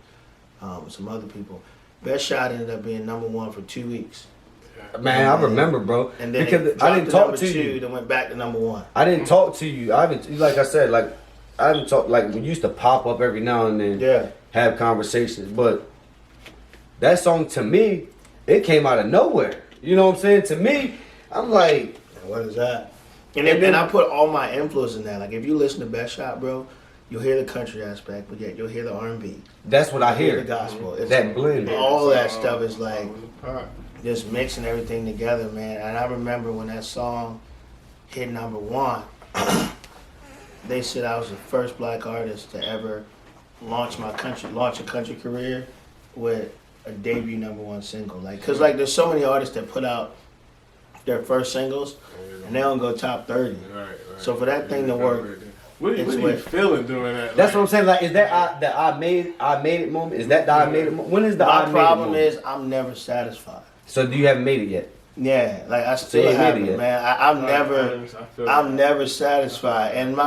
some other people. Best Shot ended up being number one for 2 weeks. Man, I remember, bro. And then because it I dropped didn't to talk number to two, you. then went back to number one. I didn't talk to you. I haven't, like I said, like I haven't talked. Like we used to pop up every now and then, Yeah. have conversations. But that song to me, it came out of nowhere. You know what I'm saying? To me, I'm like, What is that? And then I put all my influence in that. Like if you listen to Best Shot, bro, you'll hear the country aspect, but yet you'll hear the R&B, that's what I you'll hear hear. the gospel. It's That blend. all that stuff is like Alright. just mixing everything together, man. And I remember when that song hit number one, they said I was the first black artist to ever launch a country career with a debut number one single. Like, cause like there's so many artists that put out their first singles and they don't go top 30. Right. So for that thing to work, What are it's you what- feeling doing that? That's what I'm saying. Like, is that the I made it moment? Is that the I made it moment? When is the I my made it problem moment? is I'm never satisfied. So do you haven't made it yet? Yeah, like I So still you ain't made it haven't, yet. man. I'm never satisfied. And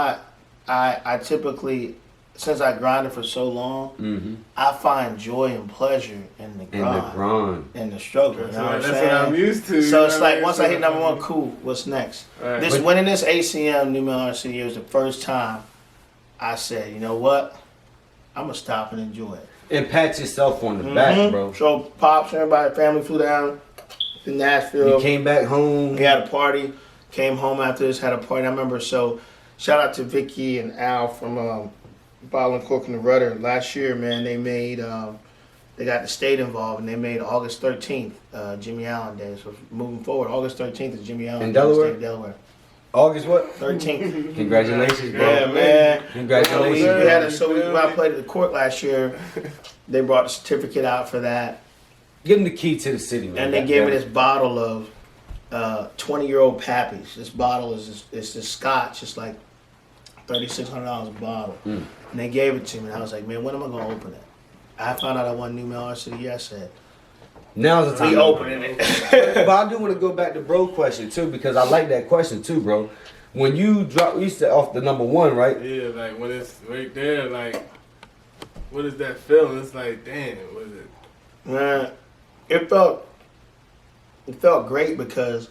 I typically, since I grinded for so long, Mm-hmm. I find joy and pleasure in the In the grind, grind. in the struggle. You know what I'm That's saying? what I'm used to. So you it's know what I like mean? once I hit number one, cool. What's next? Right. This But- winning this ACM New Male Artist of the Year was the first time I said, you know what? I'm gonna stop and enjoy it. And pat yourself on the back, bro. So pops, everybody, family flew down to Nashville. You came back home. We had a party. Came home after this, had a party. I remember. So shout out to Vicky and Al from Bottle and Cork and the Rudder. Last year, man, they made. They got the state involved, and they made August 13th, Jimmie Allen Day. So moving forward, August 13th is Jimmie Allen In Day, Delaware? state of Delaware. August what? 13th. Congratulations, bro. Yeah, man. Congratulations. So we bro. had a, so we, when I played at the court last year, they brought the certificate out for that. Give them the key to the city, man. And they gave me this bottle of 20-year-old Pappies. This bottle is this scotch. It's like $3,600 a bottle. And they gave it to me. And I was like, man, when am I going to open it? I found out I won New Male Artist of the Year. I said, Now's the time. we opening it. But I do want to go back to bro question too, because I like that question too, bro. When you said off the number one, right? Yeah, like when it's right there, like, what is that feeling? It's like, damn, what is it? Man, it felt great because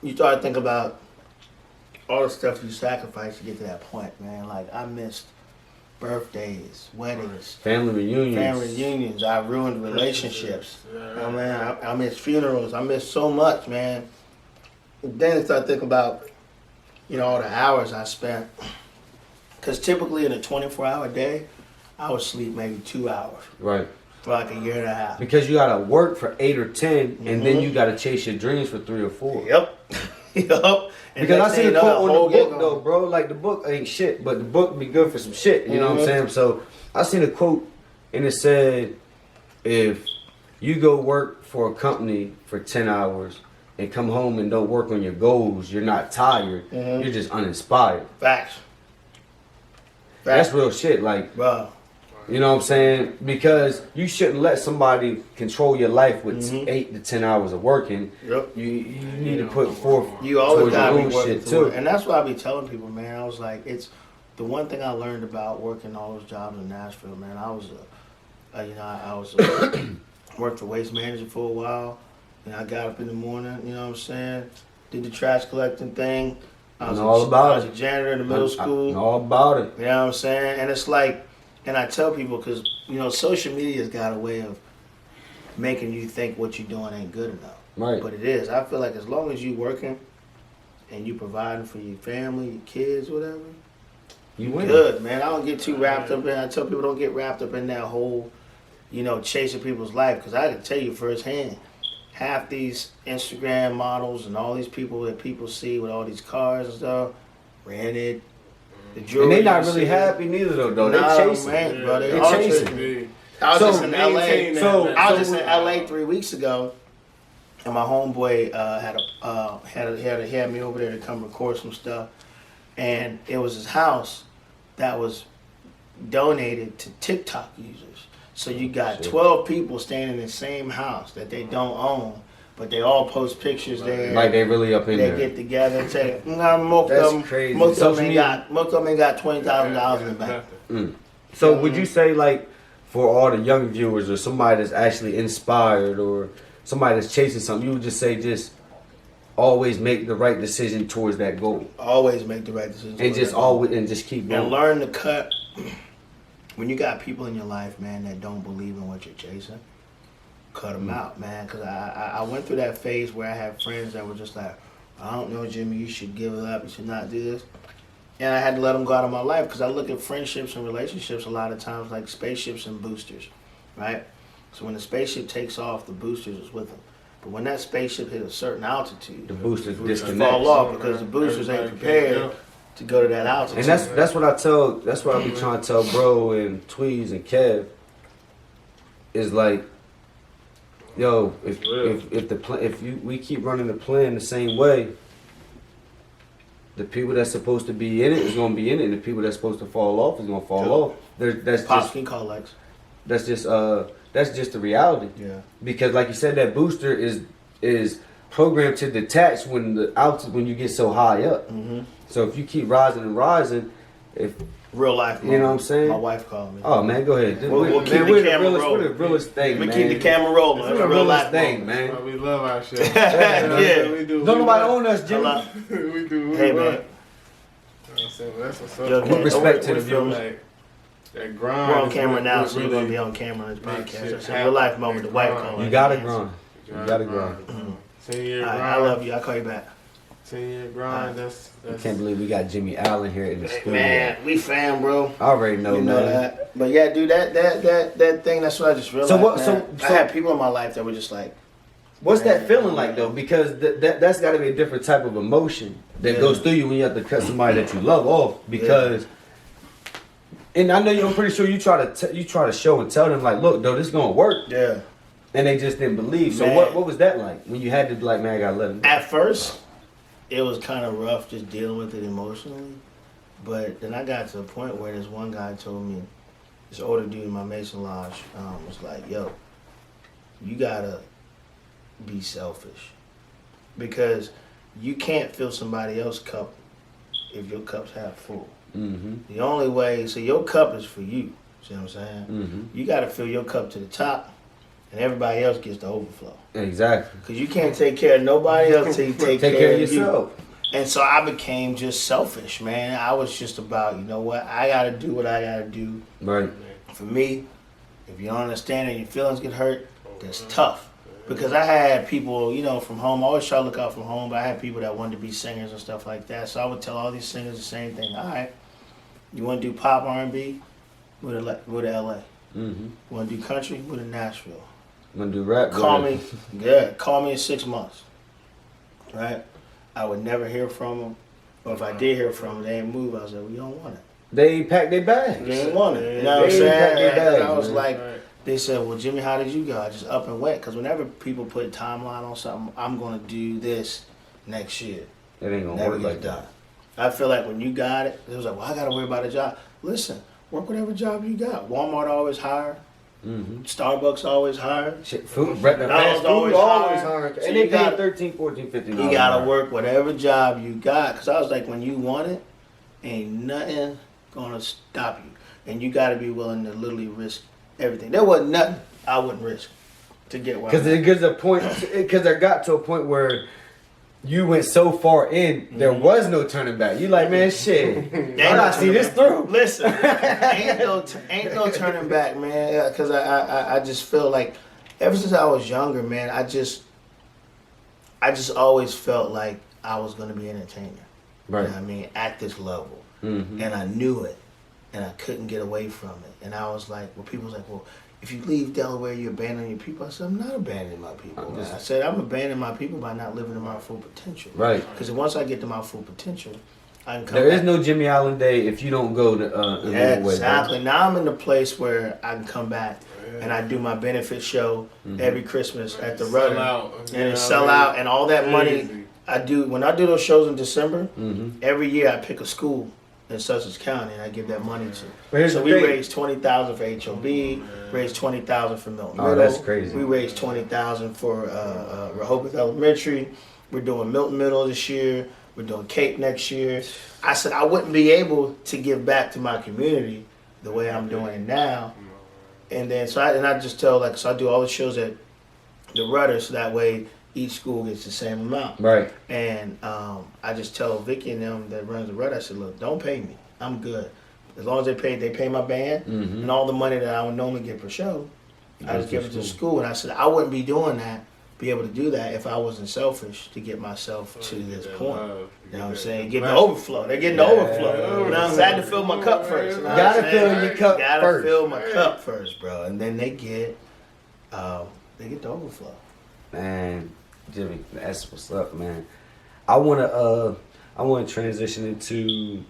you start to think about all the stuff you sacrificed to get to that point, man. Like I missed birthdays, weddings, Family reunions. family reunions. I ruined relationships. Oh, man, I missed funerals. I missed so much, man. And then I start thinking about, all the hours I spent. Because typically in a 24-hour day, I would sleep maybe 2 hours Right. for like a year and a half. Because you gotta work for 8 or 10, and then you gotta chase your dreams for 3 or 4. Yep. Yep. And Because I next thing seen you a know, quote on whole the year book gone. though, bro. Like the book ain't shit, but the book be good for some shit. You know what I'm saying? So I seen a quote, and it said, "If you go work for a company for 10 hours and come home and don't work on your goals, you're not tired. You're just uninspired." Facts. That's real shit. Like, Bro. you know what I'm saying? Because you shouldn't let somebody control your life with 8 to 10 hours of working. Yep. You need to put forth You always towards your gotta be own working shit for too. it. And that's what I be telling people, man. I was like, it's the one thing I learned about working all those jobs in Nashville, man. I was worked for waste manager for a while. And I got up in the morning, you know what I'm saying? Did the trash collecting thing. I was a janitor in the middle school. All about it. You know what I'm saying? And it's like, and I tell people, because, you know, social media's got a way of making you think what you're doing ain't good enough. Right. But it is. I feel like as long as you working and you providing for your family, your kids, whatever, You win. good, man. I don't get too wrapped up in. I tell people don't get wrapped up in that whole, you know, chasing people's life. Because I can tell you firsthand, half these Instagram models and all these people that people see with all these cars and stuff, rented, the jewelry. And they not really happy neither though. They chasing. Man, bro, They all chasing. I was So, just in LA. I was just in so- LA 3 weeks ago, and my homeboy had me over there to come record some stuff, and it was his house that was donated to TikTok users. So you got 12 people staying in the same house that they don't own, but they all post pictures there. Like they really up in They there. get together and say, most That's of them, crazy. most of Social them ain't got $20,000 in the bank. So would you say like for all the young viewers or somebody that's actually inspired or somebody that's chasing something, you would just say just always make the right decision towards that goal Always make the right decision. and just always and just keep going. And learn to cut. When you got people in your life, man, that don't believe in what you're chasing, cut them out, man. Because I went through that phase where I had friends that were just like, I don't know, Jimmie, you should give it up. You should not do this. And I had to let them go out of my life because I look at friendships and relationships a lot of times like spaceships and boosters, right? So when the spaceship takes off, the boosters is with them. But when that spaceship hit a certain altitude, The boosters fall disconnect. off because the boosters ain't prepared to go to that altitude. And that's what I be trying to tell bro and Tweez and Kev is like, yo, we keep running the plan the same way, the people that's supposed to be in it is gonna be in it, and the people that's supposed to fall off is gonna fall off. That's just the reality. Yeah. Because like you said, that booster is programmed to detach when you get so high up. Mm-hmm. So if you keep rising and rising, if Real life. you know what I'm saying. My wife called me. Oh man, go ahead. We'll keep the camera rolling. We're the realest thing, We man. keep the camera rolling. We're That's the a real realest life thing, moment. man. We love our shit. Yeah. We do. Don't nobody own us, Jimmie. We do. Hey, man. You know what I'm saying? That's what's up. Yo, With respect to the viewers. Like, that grind. We're on is camera what- now, what so you're really going to be on camera on this makes podcast. shit That's a real life moment. The wife happen. calling. You gotta grind. You gotta grind. grind. 10-year All grind. right, I love you. I'll call you back. 10-year grind. That's. I can't believe we got Jimmie Allen here in the studio. Man, we fam, bro. I already know, You know man. that. But yeah, dude, that thing, that's what I just realized. what- man. so- I had people in my life that were just like, What's that feeling like though? Because that's got to be a different type of emotion that Yeah. goes through you when you have to cut somebody that you love off. Because, and I know I'm pretty sure you try to show and tell them like, look, though, this is gonna work, yeah. and they just didn't believe. So Man. what was that like when you had to be like, man, I gotta let him go? At first, it was kind of rough just dealing with it emotionally. But then I got to a point where this one guy told me, this older dude in my Mason Lodge was like, yo, you gotta be selfish. Because you can't fill somebody else's cup if your cup's half full. Mm-hmm. The only way, so your cup is for you. See what I'm saying? Mm-hmm. You gotta fill your cup to the top, and everybody else gets the overflow. Exactly. Because you can't take care of nobody else till you take care of you. yourself. And so I became just selfish, man. I was just about, you know what, I gotta do what I gotta do. Right. For me, if you don't understand and your feelings get hurt, that's tough. Because I had people, you know, from home, I always try to look out from home, but I had people that wanted to be singers and stuff like that. So I would tell all these singers the same thing. All right, you want to do pop R&B? Go to LA. Mm-hmm. Want to do country? Go to Nashville. I'm gonna do rap. Call me. Yeah, call me in 6 months. Right? I would never hear from them. Or if I did hear from them, they ain't move. I was like, we don't want it. They ain't packed their bags. They ain't want it. You know what I'm They ain't packed their saying? And I bags, was man. like, they said, well, Jimmie, how did you go? I just up and went. Because whenever people put a timeline on something, I'm going to do this next year. It ain't gonna Never work get like done. that. I feel like when you got it, it was like, well, I got to worry about a job. Listen, work whatever job you got. Walmart always hire. Mm-hmm. Starbucks always hire. Shit, food, fast food McDonald's always always hard. hard. And So they you pay gotta- $13, $14, $15. You got to work whatever job you got. Because I was like, when you want it, ain't nothing going to stop you. And you got to be willing to literally risk everything. There wasn't nothing I wouldn't risk. to get where Because I'm it gets a point. Because there got to a point where you went so far in, there was no turning back. You like, man, shit. I gotta see this through. Listen, ain't no turning back, man. Because I just feel like ever since I was younger, man, I just always felt like I was gonna be an entertainer. Right. You know what I mean, at this level, Mm-hmm. and I knew it, and I couldn't get away from it. And I was like, well, people was like, well, if you leave Delaware, you abandon your people. I said, I'm not abandoning my people. Man. I said, I'm abandoning my people by not living to my full potential. Right. Because once I get to my full potential, I can come There back. is no Jimmie Allen Day if you don't go to Yeah, Way, exactly. Now I'm in the place where I can come back and I do my benefit show every Christmas at the Rudder. Sell out. And sell out, and all that money I do. When I do those shows in December, every year I pick a school in Sussex County and I give that money to. But here's So the we thing. raised $20,000 for HOB, raised $20,000 for Milton Oh, Middle. that's crazy. We raised $20,000 for Rehoboth Elementary. We're doing Milton Middle this year. We're doing Cape next year. I said I wouldn't be able to give back to my community the way I'm doing it now. And then I just tell so I do all the shows at the Rudder so that way each school gets the same amount. Right. And I just tell Vicky and them that runs the Rudder, I said, look, don't pay me. I'm good. As long as they pay my band and all the money that I would normally get per show, I just give it to the school. And I said I wouldn't be doing that, be able to do that if I wasn't selfish to get myself to this point. You know what I'm saying? Get the overflow. They're getting the overflow. You know what I'm saying? I had to fill my cup first. You know Gotta what I'm saying? fill your cup Gotta first. fill my cup first, bro. And then they get the overflow. Man, Jimmie, that's what's up, man. I wanna transition into,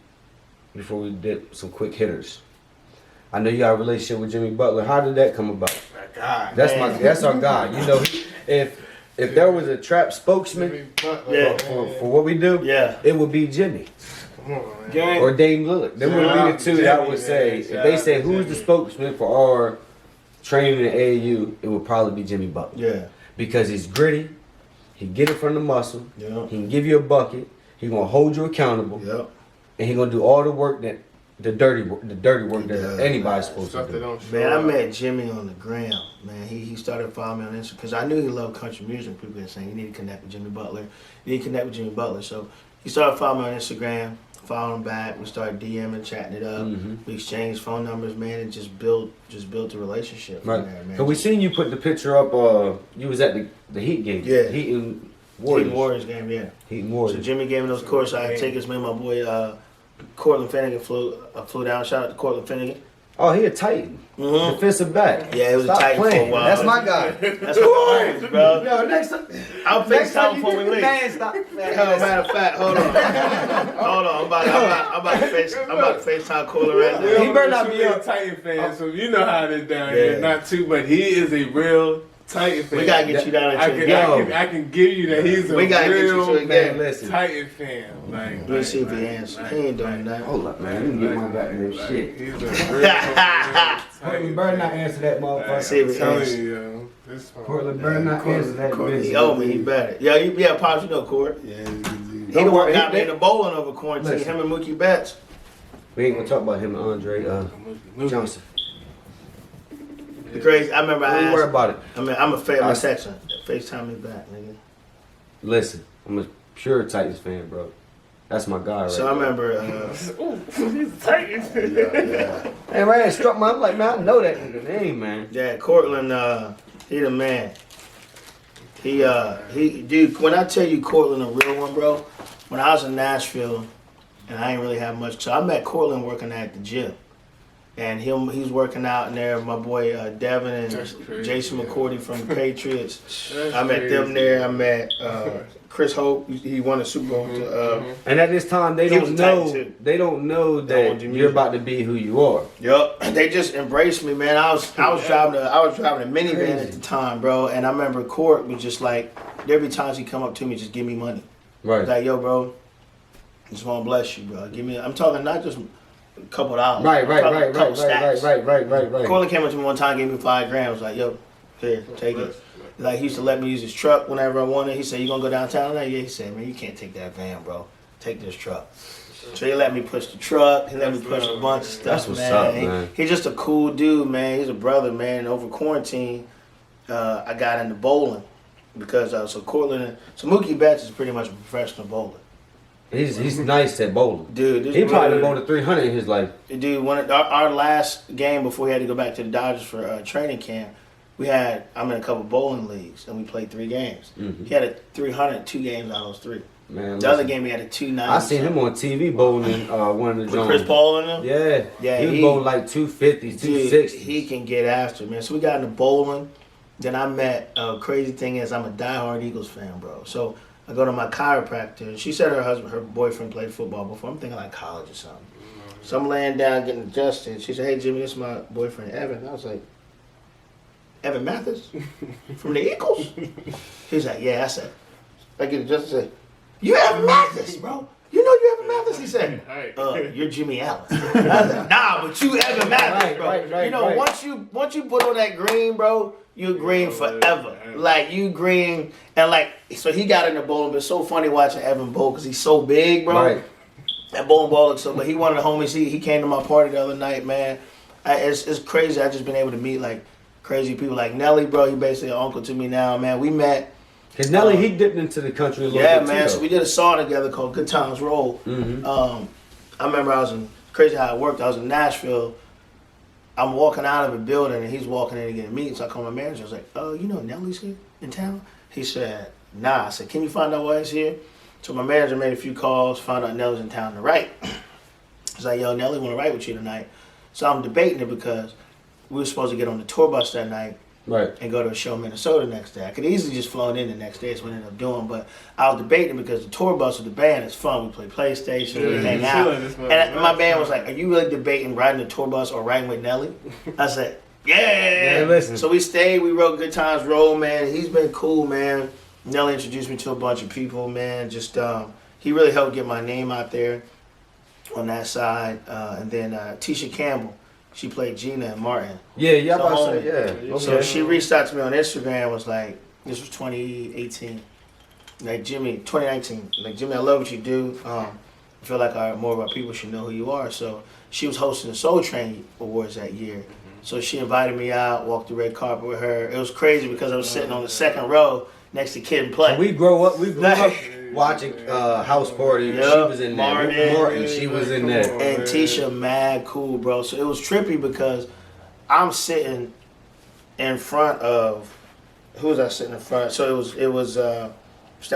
before we dip, some quick hitters. I know you got a relationship with Jimmy Butler. How did that come about? God. That's our guy. You know, if there was a trap spokesman Yeah. for what we do, Yeah. it would be Jimmie Come on, man. or Dame Lillard. Them would be the two that I would Jimmie, say. man. If Shout they out say to who's the Jimmie. spokesman for our training in AAU, it would probably be Jimmy Butler. Yeah. Because he's gritty, he get it from the muscle, Yeah. he can give you a bucket, he gonna hold you accountable, Yep. and he gonna do all the work that the dirty work that Yeah. anybody's supposed to Stuff that do. don't show Man, I up. met Jimmie on the gram. Man, he started following me on Instagram because I knew he loved country music. People were saying you need to connect with Jimmy Butler. You need to connect with Jimmy Butler. So he started following me on Instagram, following him back. We started DMing, chatting it up. We exchanged phone numbers, man, and just built a relationship from Right. there, man. So we seen you put the picture up. You was at the Heat game. Yeah. Heat and Warriors. Warriors. Game, yeah. Heat and So Warriors. Jimmy gave me those courses. I had tickets. Me and my boy Cortland Finnegan flew down. Shout out to Cortland Finnegan. Oh, he a Titan. Mhm. Defensive back. Yeah, he was a Stop Titan for a playing. while. That's my guy. That's what it is, bro. Yo, next time. I'll Next FaceTime time you before do we the leave. man, stop. Yo, matter of fact, hold on. I'm about to FaceTime Cortland right now. He better not be a up. Titan fan, so you know how it is down Yeah. here. Not too, but he is a real Titan fan. We gotta get you down I there. can, I can give you that he's a We gotta get you real to a game. Listen. Titan fan. Let's see if he answers. He ain't doing that. Hold up, man. Let me get my goddamn shit. He's a real Portland better not answer that motherfucker. See if he telling answers. you, yo. This phone. Portland better not answer that bitch. He owe me. He better. Yeah, Pops, you know Court. Yeah, He Don't the one worry, got me he- in the bowling over quarantine. Listen. Him and Mookie Betts. We ain't gonna talk about him and Andre Johnson. The crazy. I remember I Don't worry asked. about it. I mean, I'm a fan. I'm a section. FaceTime me back, nigga. Listen, I'm a pure Titans fan, bro. That's my guy right So I there. remember. He's a Titan. Yeah. Hey, man, it struck my, I'm like, man, I know that nigga name, man. Yeah, Cortland, he the man. He, dude, when I tell you Cortland a real one, bro, when I was in Nashville, and I ain't really have much, so I met Cortland working at the gym. And he's working out in there, my boy Devin That's and crazy, Jason yeah. McCourty from the Patriots. That's I met them crazy. there. I met Chris Hope. He won a Super Bowl. And at this time, they He was don't a Titan, know. too. They don't know that want you you're music. about to be who you are. Yup, they just embraced me, man. I was driving a minivan Crazy. at the time, bro. And I remember Court was just like, there'd be times he'd come up to me, just give me money. Right. Like, yo, bro, just want to bless you, bro. Give me. I'm talking not just a couple dollars. Right. I'm talking a couple stacks. Right. Corley came up to me one time, gave me $5 was like, yo, here, take it. Like, he used to let me use his truck whenever I wanted. He said, you gonna go downtown tonight? Yeah, he said, man, you can't take that van, bro. Take this truck. So he let me push the truck. He let me push a bunch of stuff, That's what's man. up, man. He's just a cool dude, man. He's a brother, man. Over quarantine, I got into bowling because so Mookie Betts is pretty much a professional bowler. He's nice at bowling. Dude, he probably bowled a 300 in his life. Dude, our last game before we had to go back to the Dodgers for training camp, I'm in a couple bowling leagues, and we played 3 games. Mm-hmm. He had a 300 2 games out of those 3. Man, the other game he had a 290. I seen him on TV bowling one of the with Jones. Chris Paul in him? Yeah. He was bowling like 250, 260. He can get after, man. So we got into bowling. Then I met, crazy thing is I'm a diehard Eagles fan, bro. So I go to my chiropractor. She said her boyfriend played football before. I'm thinking like college or something. So I'm laying down getting adjusted. She said, hey, Jimmie, this is my boyfriend, Evan. I was like, Evan Mathis? From the Eagles? He's like, yeah. I said, I get adjusted. I said, you Evan Mathis, bro. You know you Evan Mathis? He said, you're Jimmie Allen. I said, nah, but you Evan Mathis, bro. Right. Once you put on that green, bro, you green forever. Like, you green. And, like, so he got in the bowling, but it's so funny watching Evan bowl because he's so big, bro. Right. That bowling ball looks so, but he one of the homies. He came to my party the other night, man. It's crazy. I just been able to meet, like, crazy people. Like Nelly, bro, he basically an uncle to me now, man. We met. Because Nelly, he dipped into the country a little bit, yeah, man. too, So we did a song together called Good Times Roll. Mm-hmm. I remember crazy how it worked. I was in Nashville. I'm walking out of a building, and he's walking in to get a meeting. So I called my manager. I was like, you know Nelly's here in town? He said, nah. I said, can you find out why he's here? So my manager made a few calls, found out Nelly's in town to write. He's like, yo, Nelly want to write with you tonight. So I'm debating it because we were supposed to get on the tour bus that night. Right. And go to a show in Minnesota the next day. I could easily just flown in the next day. That's what I ended up doing. But I was debating because the tour bus with the band is fun. We play PlayStation, we hang out. And my band was like, are you really debating riding the tour bus or riding with Nelly? I said, yeah. Listen. So we stayed. We wrote Good Times Roll, man. He's been cool, man. Nelly introduced me to a bunch of people, man. Just he really helped get my name out there on that side. And then Tisha Campbell. She played Gina and Martin. Yeah, So, about to say, yeah. Okay. So she reached out to me on Instagram, was like, this was 2018. Like, Jimmie, 2019. Like, Jimmie, I love what you do. I feel like more of our people should know who you are. So she was hosting the Soul Train Awards that year. So she invited me out, walked the red carpet with her. It was crazy because I was sitting on the second row next to Kid and Play. We grew up watching House Party. Yep. She was in there. Martin, she was in there. And Tisha, mad cool, bro. So it was trippy because I'm sitting in front of, who was I sitting in front of? So it was the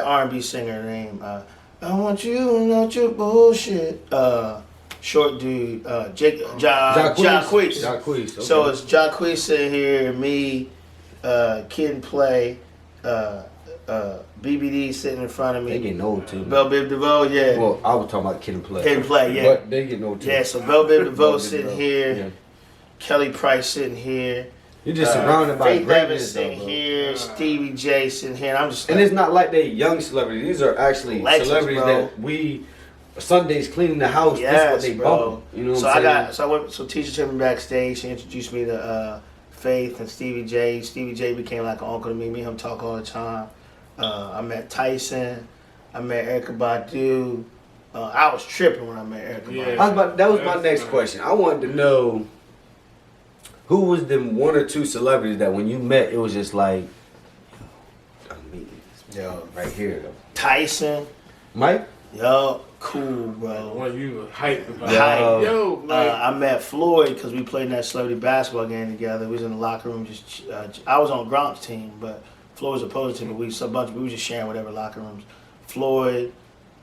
R&B singer named I want you not your bullshit. Short dude, Jacquees. Okay. So it's Jacquees sitting here, me, Kid and Play, BBD sitting in front of me. They getting old too. Bell Biv DeVoe, yeah. Well, I was talking about Kid and Play. Kid and Play, yeah. But they getting old too. Yeah, so Bell Biv DeVoe sitting here, Yeah. Kelly Price sitting here. You're just surrounded by Faith Evans greatness, sitting though, bro. here, Stevie J sitting here, and I'm just like, And it's not like they young celebrities. These are actually Legends, celebrities bro. that we Sundays cleaning the house. yes, That's what they bro. bumping. You know what I'm saying? So Tisha took me backstage. She introduced me to Faith and Stevie J. Stevie J became like an uncle to me. Me and him talk all the time. I met Tyson. I met Erykah Badu. I was tripping when I met Erykah Badu. That was my next question. I wanted to know who was the one or two celebrities that when you met, it was just like, I'm meeting this Yo, right here though. Tyson. Mike? Yo, cool, bro. One you were hyped about. Hype. Yo, like, I met Floyd because we played in that celebrity basketball game together. We was in the locker room. I was on Gronk's team, but Floyd was opposed to me. We were just sharing whatever locker rooms. Floyd,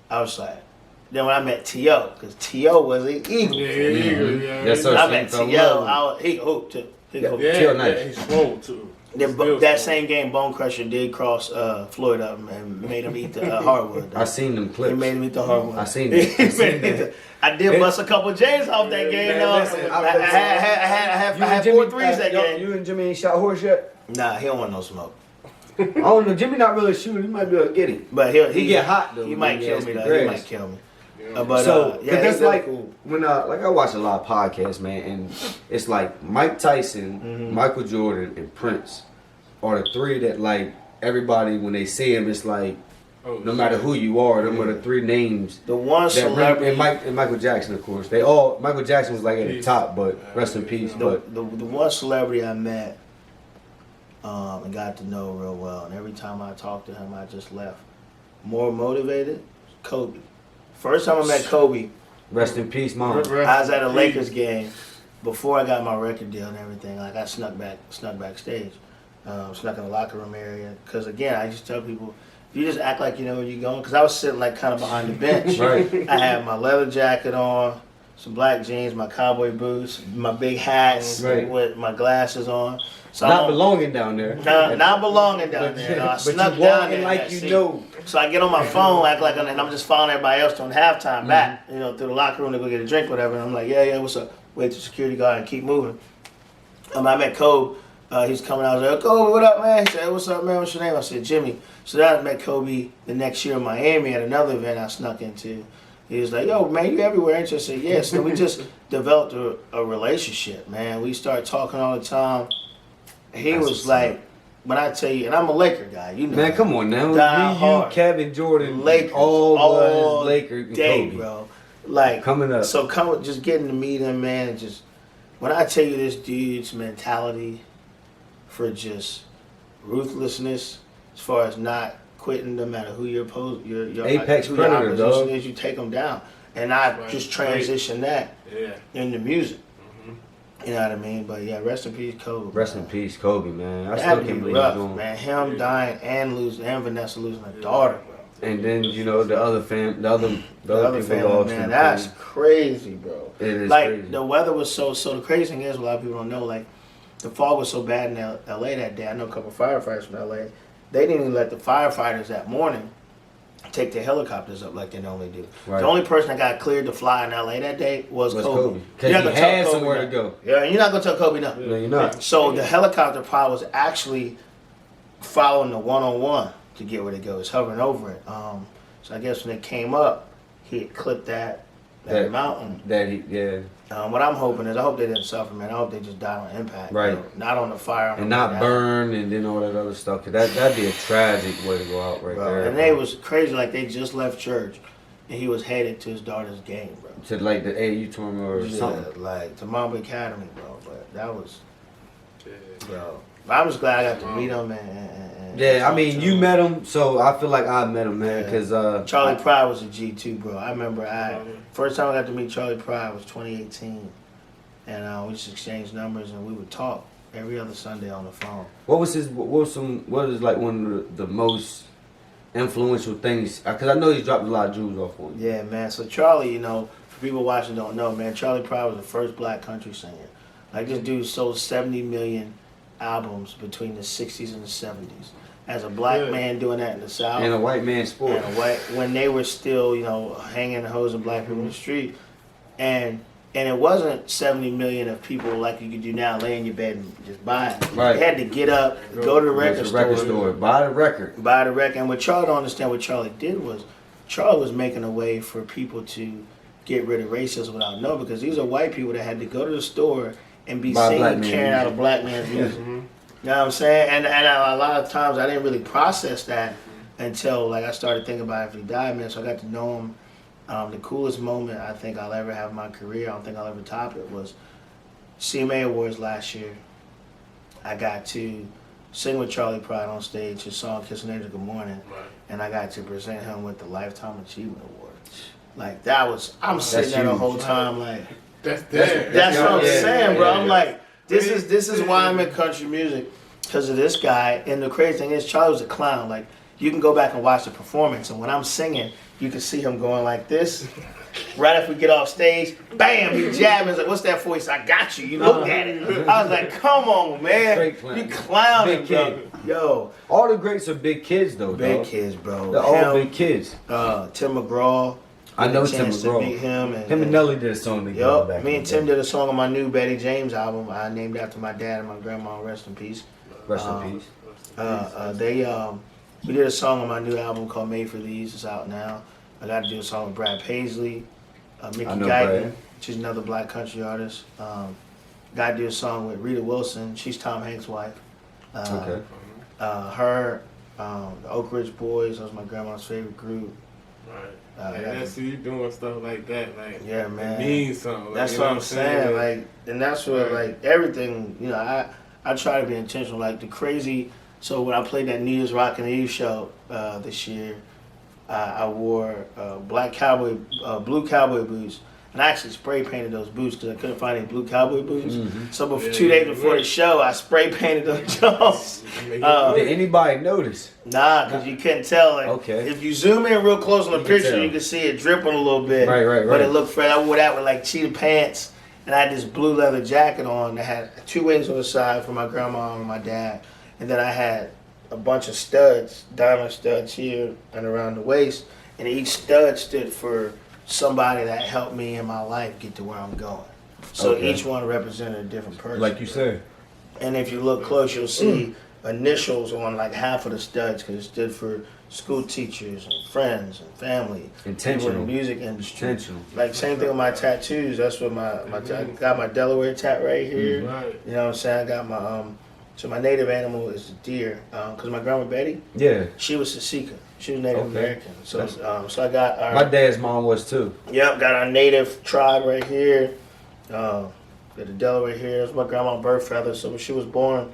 I was like. Then when I met T.O., because T.O. was an Eagle. yeah. Yes, sir. I met T.O. He hooped too. He hooped. T.O. nice. He's swole too. Then that same game, Bone Crusher did cross Floyd up and made him eat the hardwood. I seen them clips. He made him eat the hardwood. I seen that. I did bust a couple J's off that game, though. listen, I had 4 threes that game. You and Jimmie ain't shot horse yet? Nah, he don't want no smoke. I don't know. Jimmie not really shooting. He might be able to get it. But he get hot, though, He when might he kill has me the though. He grass. might kill me. But Yeah, that's he's like cool. when like I watch a lot of podcasts, man, and it's like Mike Tyson, Michael Jordan, and Prince are the 3 that like everybody when they see him, it's like no matter who you are, them are the 3 names. The one celebrity and Michael Jackson, of course. Michael Jackson was like at the top, but rest in peace. But the one celebrity I met, and got to know real well. And every time I talked to him, I just left more motivated. Kobe. First time I met Kobe, Rest in peace, Mom. I was at a Lakers game before I got my record deal and everything. Like I snuck backstage, snuck in the locker room area. Because again, I just tell people, you just act like you know where you're going. Because I was sitting like kind of behind the bench. Right. I had my leather jacket on, some black jeans, my cowboy boots, my big hats with my glasses on. So Not belonging down there. Not belonging down there. I But snuck you down walking there like you seat. know. So I get on my phone, act like, and I'm just following everybody else doing halftime back, you know, through the locker room to go get a drink, whatever. And I'm like, yeah, what's up? Wait to security guard and keep moving. I met Kobe. He's coming out. I was like, Kobe, what up, man? He said, hey, what's up, man? What's your name? I said, Jimmie. So then I met Kobe the next year in Miami at another event I snuck into. He was like, yo, man, you everywhere, ain't you? I said, yes. And we just developed a relationship, man. We started talking all the time. He was like, when I tell you, and I'm a Laker guy, you know. Man, come on now. You, Kevin, Jordan, Lakers, all Lakers, day, Kobe. bro. Like coming up. So just getting to meet him, man. And just when I tell you this dude's mentality for just ruthlessness, as far as not quitting, no matter who your apex predator, dog. Is, you take them down, and I just transition that into music. You know what I mean? But yeah, rest in peace, Kobe. Rest in peace, Kobe, man. I That'd still can't be believe rough, he's going. man. Him dying and Vanessa losing a daughter, bro. And then the other the other people family, lost. man, that's crazy, bro. It is like crazy. The weather was so. The crazy thing is, a lot of people don't know. Like the fog was so bad in L.A. that day. I know a couple of firefighters from L.A. They didn't even let the firefighters that morning take the helicopters up like they normally do. Right. The only person that got cleared to fly in L.A. that day was Kobe. Because he had somewhere to go. Yeah, and you're not gonna tell Kobe no. No, you're not. So the helicopter pilot was actually following the 101 to get where they go. It's hovering over it. So I guess when it came up, he had clipped that mountain. What I'm hoping is, I hope they didn't suffer, man. I hope they just died on impact. Right. You know, not on the fire. And not burn and then all that other stuff. Cause that'd be a tragic way to go out right there. And they was crazy. Like they just left church, and he was headed to his daughter's game, bro. To like the AAU tournament or something. Like to Mamba Academy, bro. But that was, bro. But I'm just glad I got to meet him and yeah, I mean, you met him, so I feel like I met him, man. Because Charlie Pride was a G too, bro. I remember first time I got to meet Charlie Pride was 2018, and we just exchanged numbers and we would talk every other Sunday on the phone. What is like one of the most influential things? Because I know he dropped a lot of jewels off on you. Yeah, man. So Charlie, you know, for people watching don't know, man, Charlie Pride was the first black country singer. Like this dude sold 70 million albums between the 60s and the 70s. As a black man doing that in the South. And a white man's sport. When they were still, you know, hanging the hose of black people in the street. And it wasn't 70 million of people like you could do now, lay in your bed and just buy it. Right. They had to get up, go to the record store, buy the record. And what Charlie don't understand, what Charlie did was, Charlie was making a way for people to get rid of racism without knowing, because these are white people that had to go to the store and be seen carrying out a black man's music. You know what I'm saying? And a lot of times I didn't really process that until like I started thinking about if he died, man. So I got to know him. The coolest moment I think I'll ever have in my career, I don't think I'll ever top it, was CMA Awards last year. I got to sing with Charlie Pride on stage, his song Kiss an Angel Good Morning, and I got to present him with the Lifetime Achievement Award. Like that was, I'm sitting there the whole time like, that's what I'm saying, bro. I'm like, this is why I'm in country music, because of this guy. And the crazy thing is, Charlie was a clown. Like, you can go back and watch the performance, and when I'm singing, you can see him going like this. Right after we get off stage, bam, he jabbing. He's like, what's that for? He said, I got you. You look at it. I was like, come on, man. You clowning, bro. Yo. All the greats are big kids, though, Big kids, bro. They're all big kids. Tim McGraw. I know Tim McGraw. Him and Nelly did a song together. Yep. Me and Tim did a song on my new Betty James album. I named after my dad and my grandma. Rest in peace. Rest in peace. We did a song on my new album called Made for These. It's out now. I got to do a song with Brad Paisley, Mickey Guyton. She's another black country artist. Got to do a song with Rita Wilson. She's Tom Hanks' wife. Okay. Her, the Oak Ridge Boys. That was my grandma's favorite group. Right. And that's you doing stuff like that, like yeah, man. It means something. That's what I'm saying. Like, and that's what like everything. You know, I I try to be intentional. Like the crazy. So when I played that New Year's Rockin' Eve show this year, I wore blue cowboy boots, and I actually spray painted those boots because I couldn't find any blue cowboy boots. So 2 days before the show, I spray painted those Jones. Did anybody notice? Nah, because you couldn't tell. Like, Okay. If you zoom in real close on the You can picture, tell. you can see it dripping a little bit. Right. But it looked fresh. I wore that with like cheetah pants, and I had this blue leather jacket on that had 2 wings on the side for my grandma and my dad. And then I had a bunch of studs, diamond studs here and around the waist. And each stud stood for somebody that helped me in my life get to where I'm going. So Okay. each one represented a different person. Like you said. And if you look close, you'll see initials on like half of the studs because it stood for school teachers and friends and family. Intentional. People in the music industry. Intentional. Like same thing with my tattoos. That's what I got my Delaware tat right here. Right. You know what I'm saying? I got my so my native animal is a deer. Cause my grandma Betty, Yeah. she was Sasika. She was Native Okay. American. So so I got our My dad's mom was too. Yep, got our native tribe right here. Got the Delaware here. It's my grandma's birth feather. So when she was born,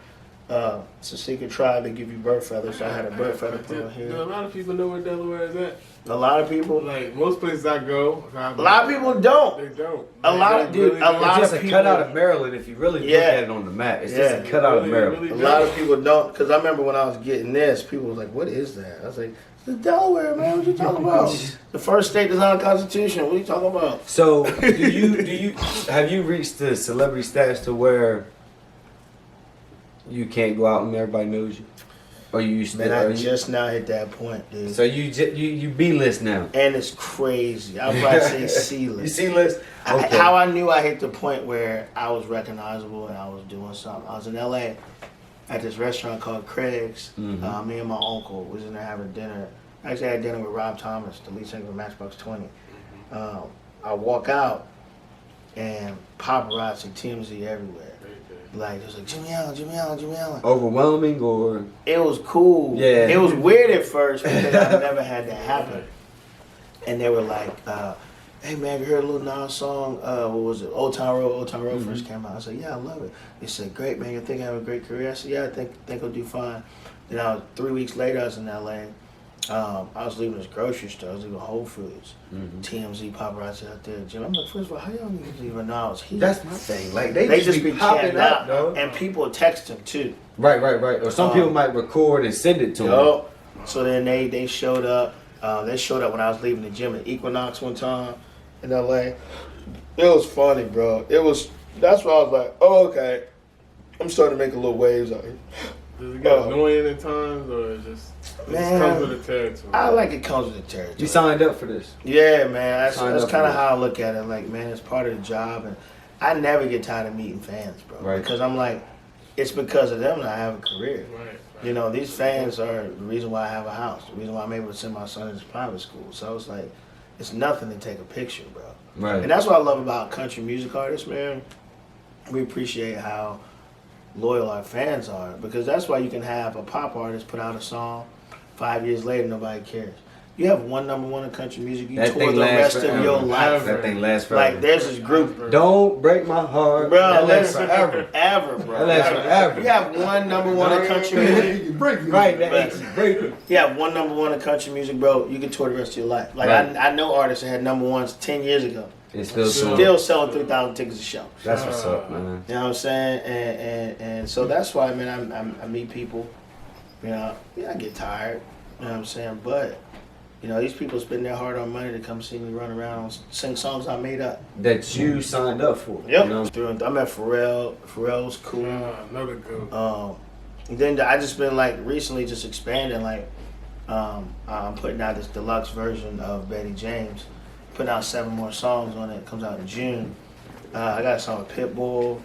it's a secret tribe. They give you birth feathers. So I had a birth feather put on Do here. a lot of people know where Delaware is at? A lot of people. Like most places I go, A lot of people don't. They don't. A lot of- dude, a lot It's just of a cutout people- of Maryland if you really look Yeah. at it on the map. It's just a Yeah. cutout of Really, Maryland. really A lot of people don't. Because I remember when I was getting this, people was like, "What is that?" I was like, "It's the Delaware, man. What you talking about? The first state that's on the Constitution. What are you talking about?" So do you have you reached the celebrity status to where you can't go out and everybody knows you? Or you used to Man, are I you- just now hit that point, dude. So you B-list now. And it's crazy. I was about to say C-list. You C-list? Okay. How I knew I hit the point where I was recognizable and I was doing something. I was in LA at this restaurant called Craig's. Mm-hmm. Me and my uncle was in there having dinner. I actually had dinner with Rob Thomas, the lead singer of Matchbox 20. I walk out and paparazzi, TMZ everywhere. Like, it was like, Jimmie Allen, Jimmie Allen, Jimmie Allen. Overwhelming or It was cool. Yeah. It was weird at first because I never had that happen. And they were like, "Hey man, you heard a little Nas song? What was it? Old Town Road." Old Town Road first came out. I said, "Yeah, I love it." They said, "Great man, you think I have a great career?" I said, "Yeah, I think I'll do fine." Then 3 weeks later, I was in LA. I was leaving this grocery store. I was leaving Whole Foods. TMZ paparazzi out there. Jim, I'm like, first of all, how y'all niggas even know I was here? that's my thing. Like they just be popping chatting up, out, though. and people text them too. Right. Or some people might record and send it to them. Yo. So then they showed up. They showed up when I was leaving the gym at Equinox one time in LA. It was funny, bro. That's why I was like, oh, okay. I'm starting to make a little waves out here. Does it get annoying at times, or it just comes with the territory? I like it comes with the territory. You signed up for this. Yeah, man. That's Signed up kind for of it. how I look at it. Like, man, it's part of the job, and I never get tired of meeting fans, bro. Right. Because I'm like, it's because of them that I have a career. Right. You know, these fans are the reason why I have a house, the reason why I'm able to send my son to private school. So it's like, it's nothing to take a picture, bro. Right. And that's what I love about country music artists, man. We appreciate how loyal our fans are, because that's why you can have a pop artist put out a song, 5 years later, nobody cares. You have one number one in country music, you That tour thing the lasts rest forever. of your life. That thing lasts forever. Like, there's this group, Don't break my heart. bro, That lasts forever. Ever, bro. That lasts forever. You have one number one in country music. Right, that aches is breaking. You have one number one in country music, bro. You can tour the rest of your life. Like, Right. I know artists that had number ones 10 years ago. It's still Still selling 3,000 tickets a show. That's what's up, man. You know what I'm saying? And so that's why, man, I meet people. You know, yeah, I get tired. You know what I'm saying? But, you know, these people spend their hard-earned money to come see me run around and sing songs I made up. That you signed up for. Yep. You know? I met Pharrell. Pharrell's cool. Another good. And then I just been like recently just expanding. Like, I'm putting out this deluxe version of Betty James. Putting out 7 more songs on it. It comes out in June. I got a song with Pitbull.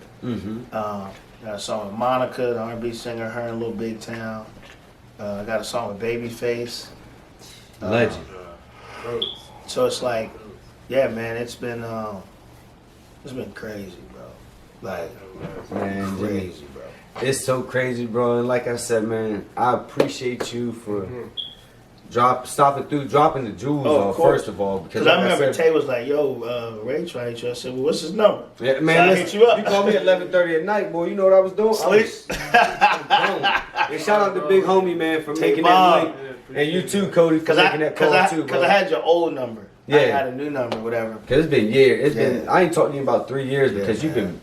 Got a song with Monica, the R&B singer, her in Little Big Town. I got a song with Babyface. Legend. So it's like, yeah, man, it's been crazy, bro. Like, Man, Jimmie, crazy, bro. it's so crazy, bro. And like I said, man, I appreciate you for dropping the jewels Oh, of off course. first of all. Because like I remember said, Tay was like, yo, Ray tried to. I said, well, what's his number? yeah, man, So I listen, hit you up. you called me at 11:30 at night, boy. You know what I was doing? Sleep. And shout out to Big Homie, man, for Tay making Bob. that link. And you too, Cody, for making that call too, bro. Because I had your old number. Yeah. I had a new number, whatever. Cause it's been years. It's Yeah. been. I ain't talking to you about 3 years Yeah, because you've man. been.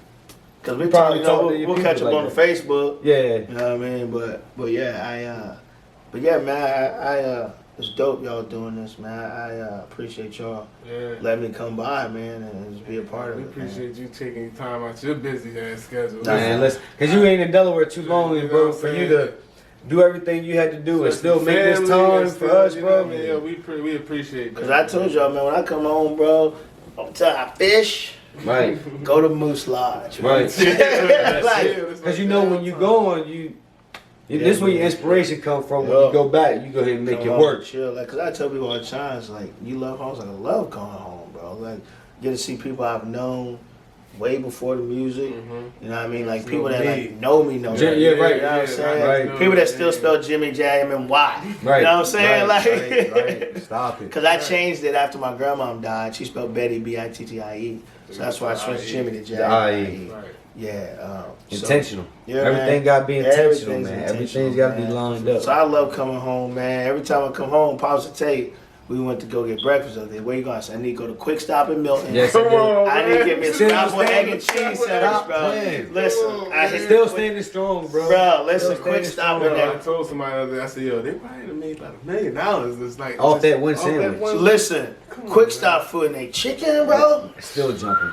Because we Probably probably talk to your we'll catch up people on like the Facebook. Yeah. You know what I mean? But yeah, man, it's dope y'all doing this, man. I appreciate y'all letting me come by, man, and just be a part of We it. Man. appreciate you taking time out your busy ass schedule. Man, listen, cause you ain't in Delaware too long, You know bro, what I'm for you saying? to do everything you had to do and still make this Family, time and for still, us, you know bro. what I mean? Yeah, we appreciate that. Because I told y'all, man, when I come home, bro, I'm telling I fish, Right, go to Moose Lodge. right. Like, Cause you know when you go on, this is where your inspiration come from. When Yeah. you go back, you go ahead and make come it home work. and chill. Like, cause I tell people all the time, it's like, you love home. I was like, I love going home, bro. Like, get to see people I've known way before the music. You know what I mean? Like, people that like know me know me. Yeah, You right, know what I'm saying? right. People that still spell Jimmie J-M-M-Y. Right. You know what I'm saying? Right, Like, right. Stop it. Cause I changed it after my grandmom died. She spelled Betty B-I-T-T-I-E. So that's why I switched Jimmie to J-I-E. Right. Yeah. So- Intentional. Yeah, Everything man. got to be intentional, Everything's man. intentional, Everything's got to be man. lined up. So I love coming home, man. Every time I come home, Pops and Tate, we went to go get breakfast up there. Where you going? I said, I need to go to Quick Stop in Milton. Yes, Come sir. on, I need to get me a Still scrambled egg and standing- cheese sandwich, Stop bro. playing. Listen, I hit Still standing strong, bro. Bro, listen, Still Quick standing Stop strong. in I there. told somebody the other day, I said, yo, they probably done made about $1 million. It's like Off just- that one off sandwich. Listen, Quick Stop food and they chicken, bro. Still jumping.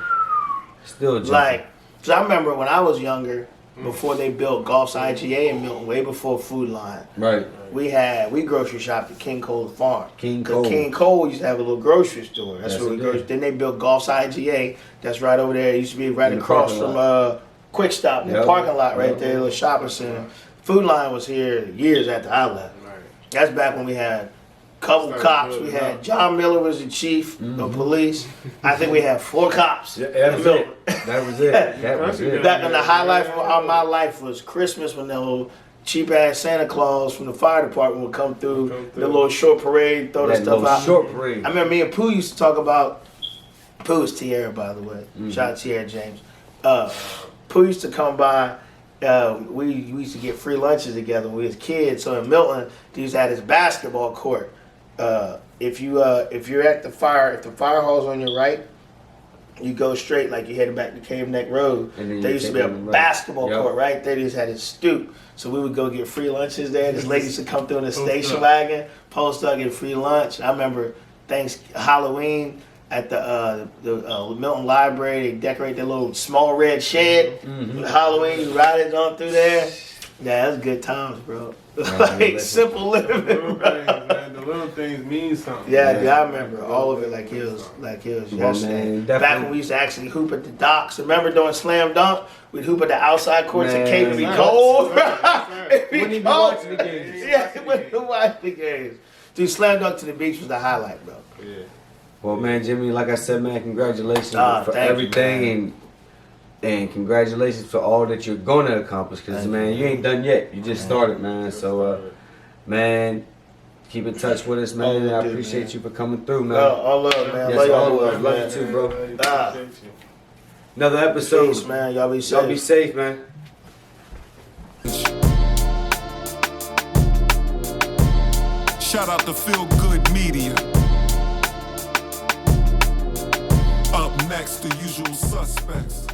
Still jumping. Like, cause I remember when I was younger, before they built Golf's IGA in Milton, way before Food Line, right. we grocery shopped at King Cole's farm. King 'Cause Cole. King Cole used to have a little grocery store. That's Yes, where we it go. did. Then they built Golf's IGA. That's right over there. It used to be right In the across parking from Quick Stop, in the Yep. parking lot right Yep. there, little shopping center. Food Line was here years after I left. Right. That's back when we had a couple Started cops. building We had up. John Miller was the chief of police. I think we had 4 cops. Yeah, that was it. That was it. That was it. Back in the highlight of my life was Christmas when the old cheap ass Santa Claus from the fire department would come through the little short parade, throw the That stuff little out. short parade. I remember me and Pooh used to talk about. Pooh is Tierra, by the way. Shout out Tierra James. Pooh used to come by. We used to get free lunches together when we was kids. So in Milton, they used to have this basketball court. If you're at the fire, if the fire hall's on your right, you go straight like you're heading back to Cave Neck Road. And then There you used to take be a on the right. basketball Yep. court right there. They just had this stoop. So we would go get free lunches there. This lady used to come through in the Post station up. wagon, post up, get free lunch. I remember Halloween at the Milton Library. They decorate their little small red shed. With Halloween, you ride it on through there. Yeah, that's good times, bro. Like listen. simple living, The little bro. things, man. The little things mean something. Yeah, dude, I remember all of it like it was yesterday. man, Back definitely. when we used to actually hoop at the docks. Remember doing slam dunk? We'd hoop at the outside courts at Man. Cape and be Right. cold. Right. It'd be Wouldn't even cold. watch the games. Yeah, we wouldn't watch the games. Dude, slam dunk to the beach was the highlight, bro. Yeah. Well, man, Jimmie, like I said, man, congratulations for Thank you, everything, man. and congratulations for all that you're gonna accomplish. Cause Thank man, you. you ain't done yet. You just started, man. So, man, keep in touch with us, man. All I good, appreciate man. you for coming through, man. All love, man. Yes, Love all y'all, love. Love man. you too, bro. Ah. Another episode. Peace, man. Y'all be safe. Y'all be safe, man. Shout out to Feel Good Media. Up next, the usual suspects.